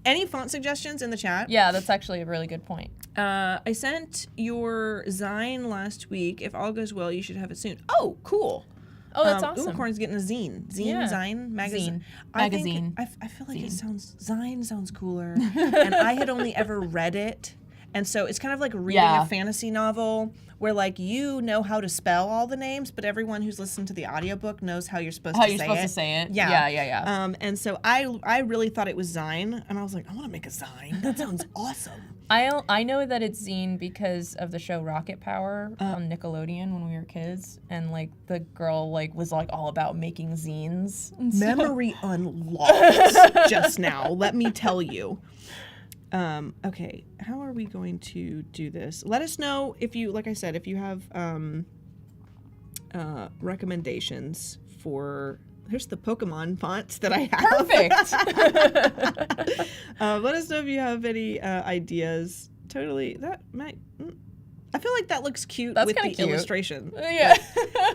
Any font suggestions in the chat? Yeah, that's actually a really good point. I sent your Zine last week. If all goes well, you should have it soon. Oh, cool. Oh, that's awesome. Unicorn's getting a zine. Zine, magazine. Magazine. I feel like Zine sounds cooler. And I had only ever read it. And so it's kind of like reading a fantasy novel where like you know how to spell all the names, but everyone who's listened to the audiobook knows how you're supposed to say it. Yeah. And so I really thought it was Zine, and I was like, I want to make a Zine. That sounds awesome. I know that it's zine because of the show Rocket Power on Nickelodeon when we were kids, and like the girl like was like all about making zines. Memory unlocked just now. Let me tell you. Okay, how are we going to do this? Let us know if you, like I said, if you have recommendations for. Here's the Pokemon fonts that I have. Perfect. Let us know if you have any ideas. Totally, that might. I feel like that looks cute with the illustration. Yeah.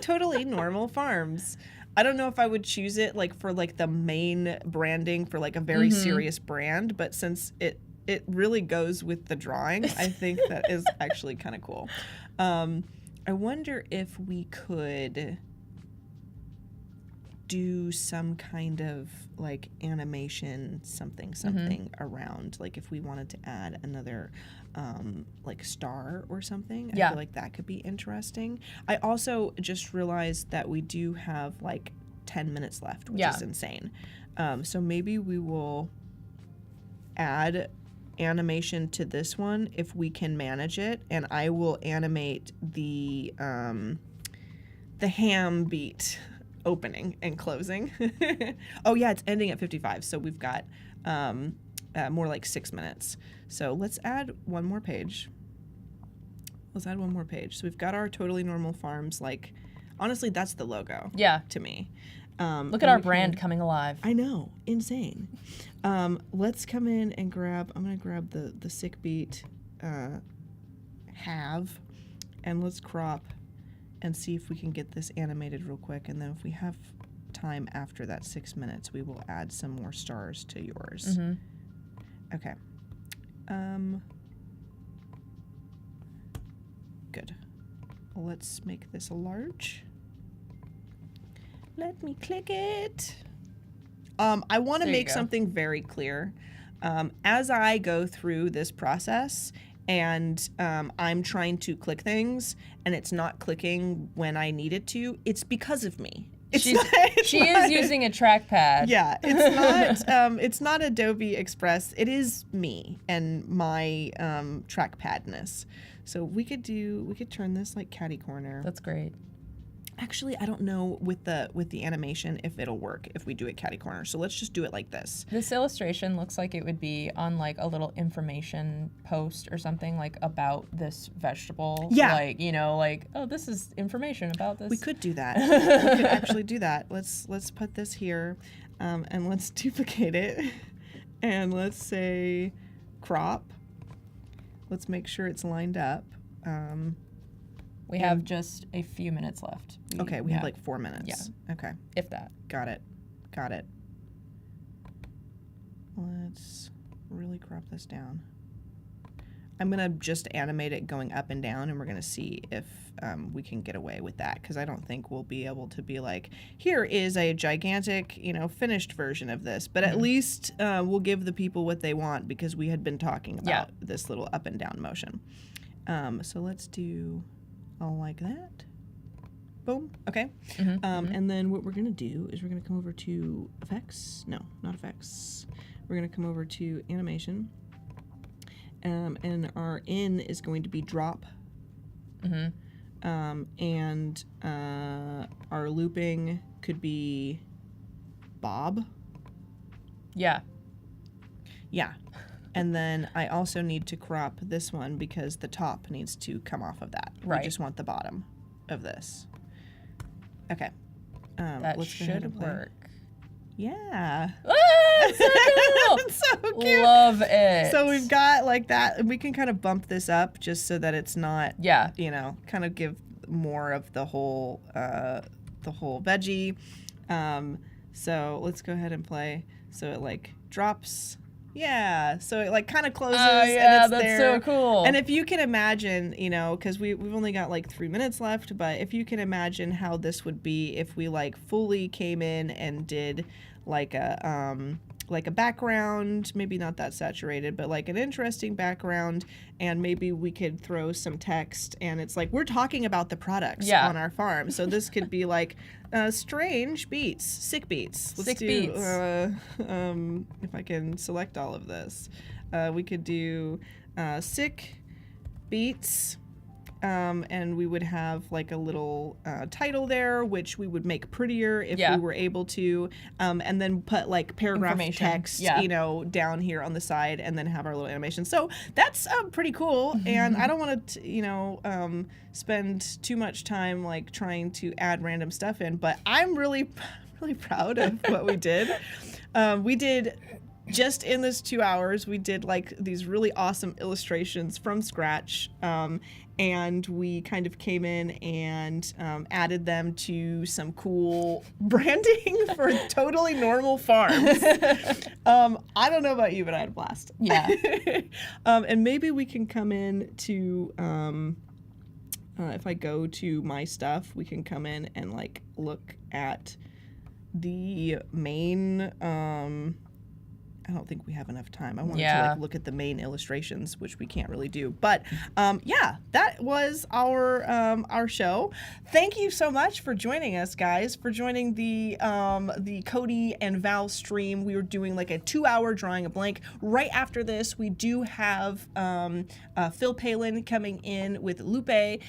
Totally normal farms. I don't know if I would choose it like for like the main branding for like a very serious brand, but since it really goes with the drawing, I think that is actually kind of cool. I wonder if we could do some kind of like animation something around, like if we wanted to add another like star or something. I feel like that could be interesting. I also just realized that we do have like 10 minutes left, which is insane. So maybe we will add animation to this one if we can manage it, and I will animate the ham beet opening and closing. Oh yeah, it's ending at 55, so we've got more like 6 minutes. So let's add one more page. So we've got our Totally Normal Farms. Like, honestly, that's the logo. Yeah. To me. Look at our brand coming alive. I know, insane. Let's come in and grab. I'm gonna grab the sick beet halve, and let's crop and see if we can get this animated real quick. And then if we have time after that 6 minutes, we will add some more stars to yours. Okay. Good. Let's make this a large. Let me click it. I want to make something very clear. As I go through this process and I'm trying to click things and it's not clicking when I need it to, it's because of me. She is using a trackpad. Yeah, it's not Adobe Express. It is me and my trackpadness. So we could turn this like catty corner. That's great. Actually, I don't know with the animation if it'll work if we do it catty corner. So let's just do it like this. This illustration looks like it would be on like a little information post or something, like about this vegetable. Yeah. Like, you know, like, oh, this is information about this. We could do that. We could actually do that. Let's put this here, and let's duplicate it, and let's say crop. Let's make sure it's lined up. We have just a few minutes left. We have like 4 minutes. Yeah. Okay. If that. Got it. Let's really crop this down. I'm going to just animate it going up and down, and we're going to see if we can get away with that, because I don't think we'll be able to be like, here is a gigantic, finished version of this. But at least we'll give the people what they want, because we had been talking about this little up and down motion. So let's do... all like that. Boom. Okay. And then what we're going to do is we're going to come over to effects. No, not effects. We're going to come over to animation. And our in is going to be drop. And our looping could be Bob. Yeah. Yeah. And then I also need to crop this one because the top needs to come off of that. Right. We just want the bottom of this. Okay. That let's go ahead and should play. work. Yeah. Ah, it's so cool. It's so cute. Love it. So we've got like that, and we can kind of bump this up just so that it's not, kind of give more of the whole veggie. So let's go ahead and play. So it like drops. Yeah, so it like kind of closes. Oh, and yeah, it's that's there. so cool. And if you can imagine, because we've only got like 3 minutes left, but if you can imagine how this would be if we like fully came in and did like a background, maybe not that saturated, but like an interesting background, and maybe we could throw some text, and it's like we're talking about the products on our farm. So this could be like strange beets, sick beets. Sick beets. If I can select all of this, we could do sick beets. And we would have like a little title there, which we would make prettier if we were able to, and then put like paragraph text, down here on the side, and then have our little animation. So that's pretty cool. And I don't want to, spend too much time like trying to add random stuff in, but I'm really proud of what we did. We did just in this 2 hours, we did like these really awesome illustrations from scratch. And we kind of came in and added them to some cool branding for totally normal farms. I don't know about you, but I had a blast. Yeah. And maybe we can come in to, if I go to my stuff, we can come in and like look at the main, I don't think we have enough time. I wanted to like look at the main illustrations, which we can't really do. But yeah, that was our show. Thank you so much for joining us, guys. For joining the Codi and Val stream. We were doing like a 2-hour drawing a blank. Right after this, we do have Phil Palin coming in with Lupe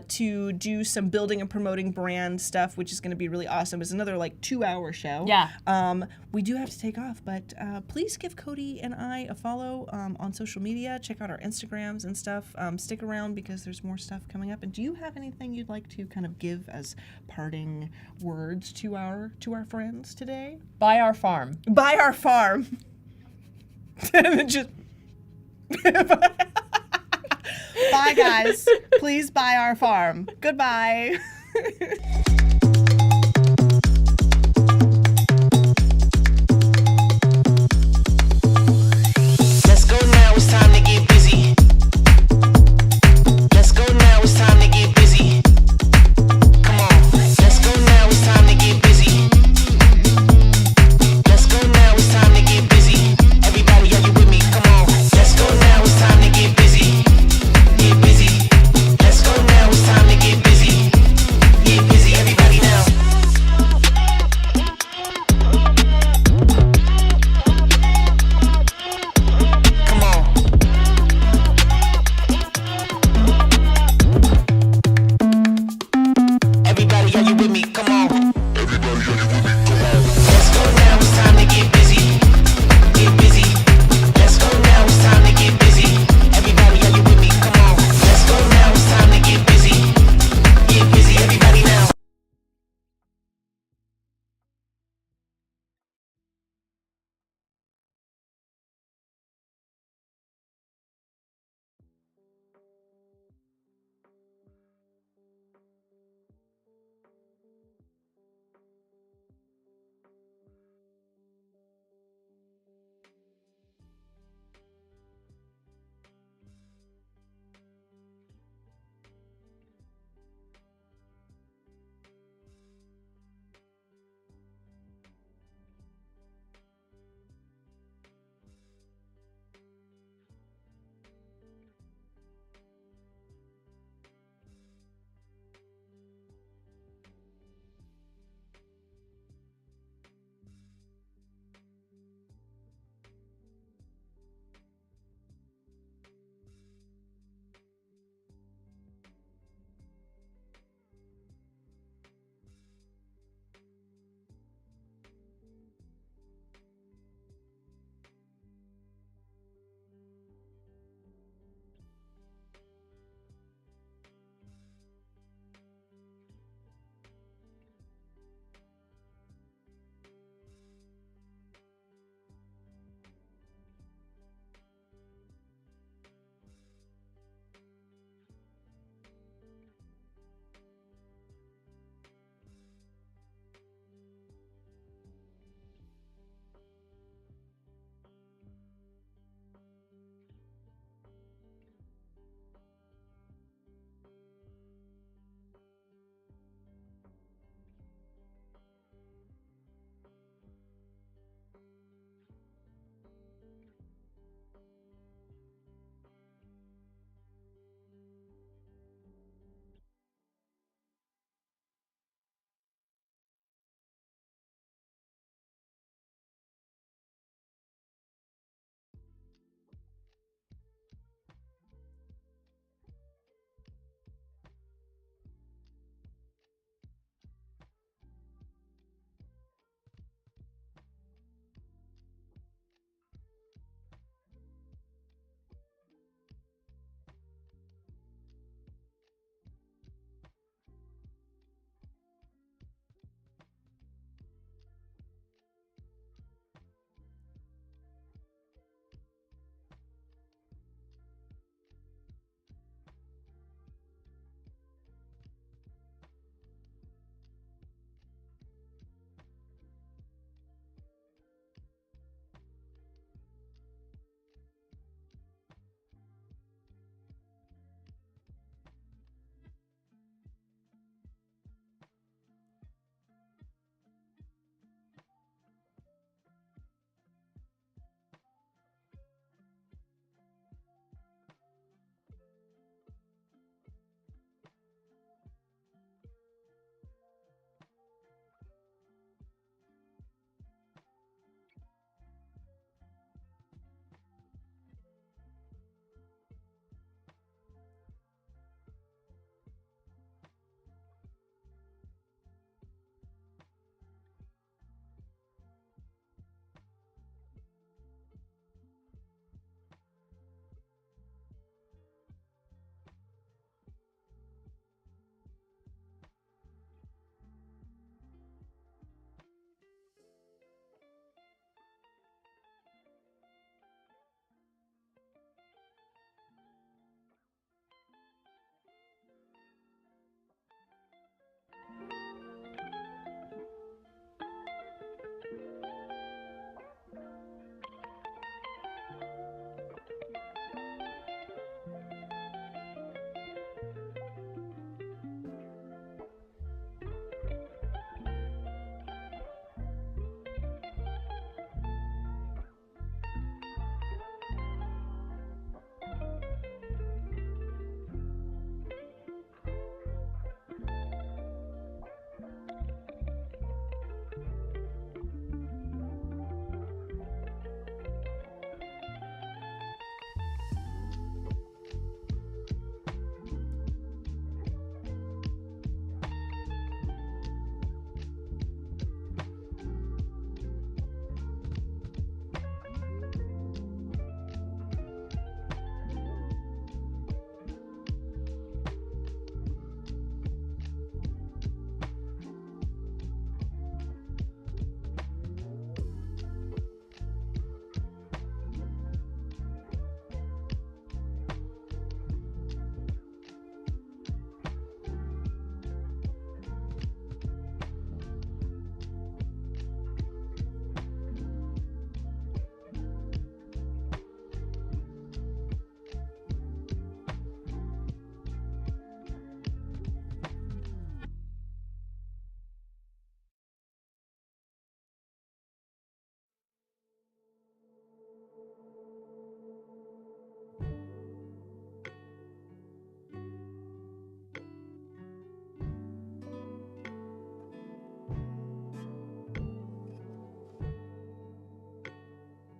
to do some building and promoting brand stuff, which is going to be really awesome. It's another like 2-hour show. Yeah. We do have to take off, but please give Codi and I a follow on social media. Check out our Instagrams and stuff. Stick around because there's more stuff coming up. And do you have anything you'd like to kind of give as parting words to our friends today? Buy our farm. Buy our farm. Just bye, guys. Please buy our farm. Goodbye.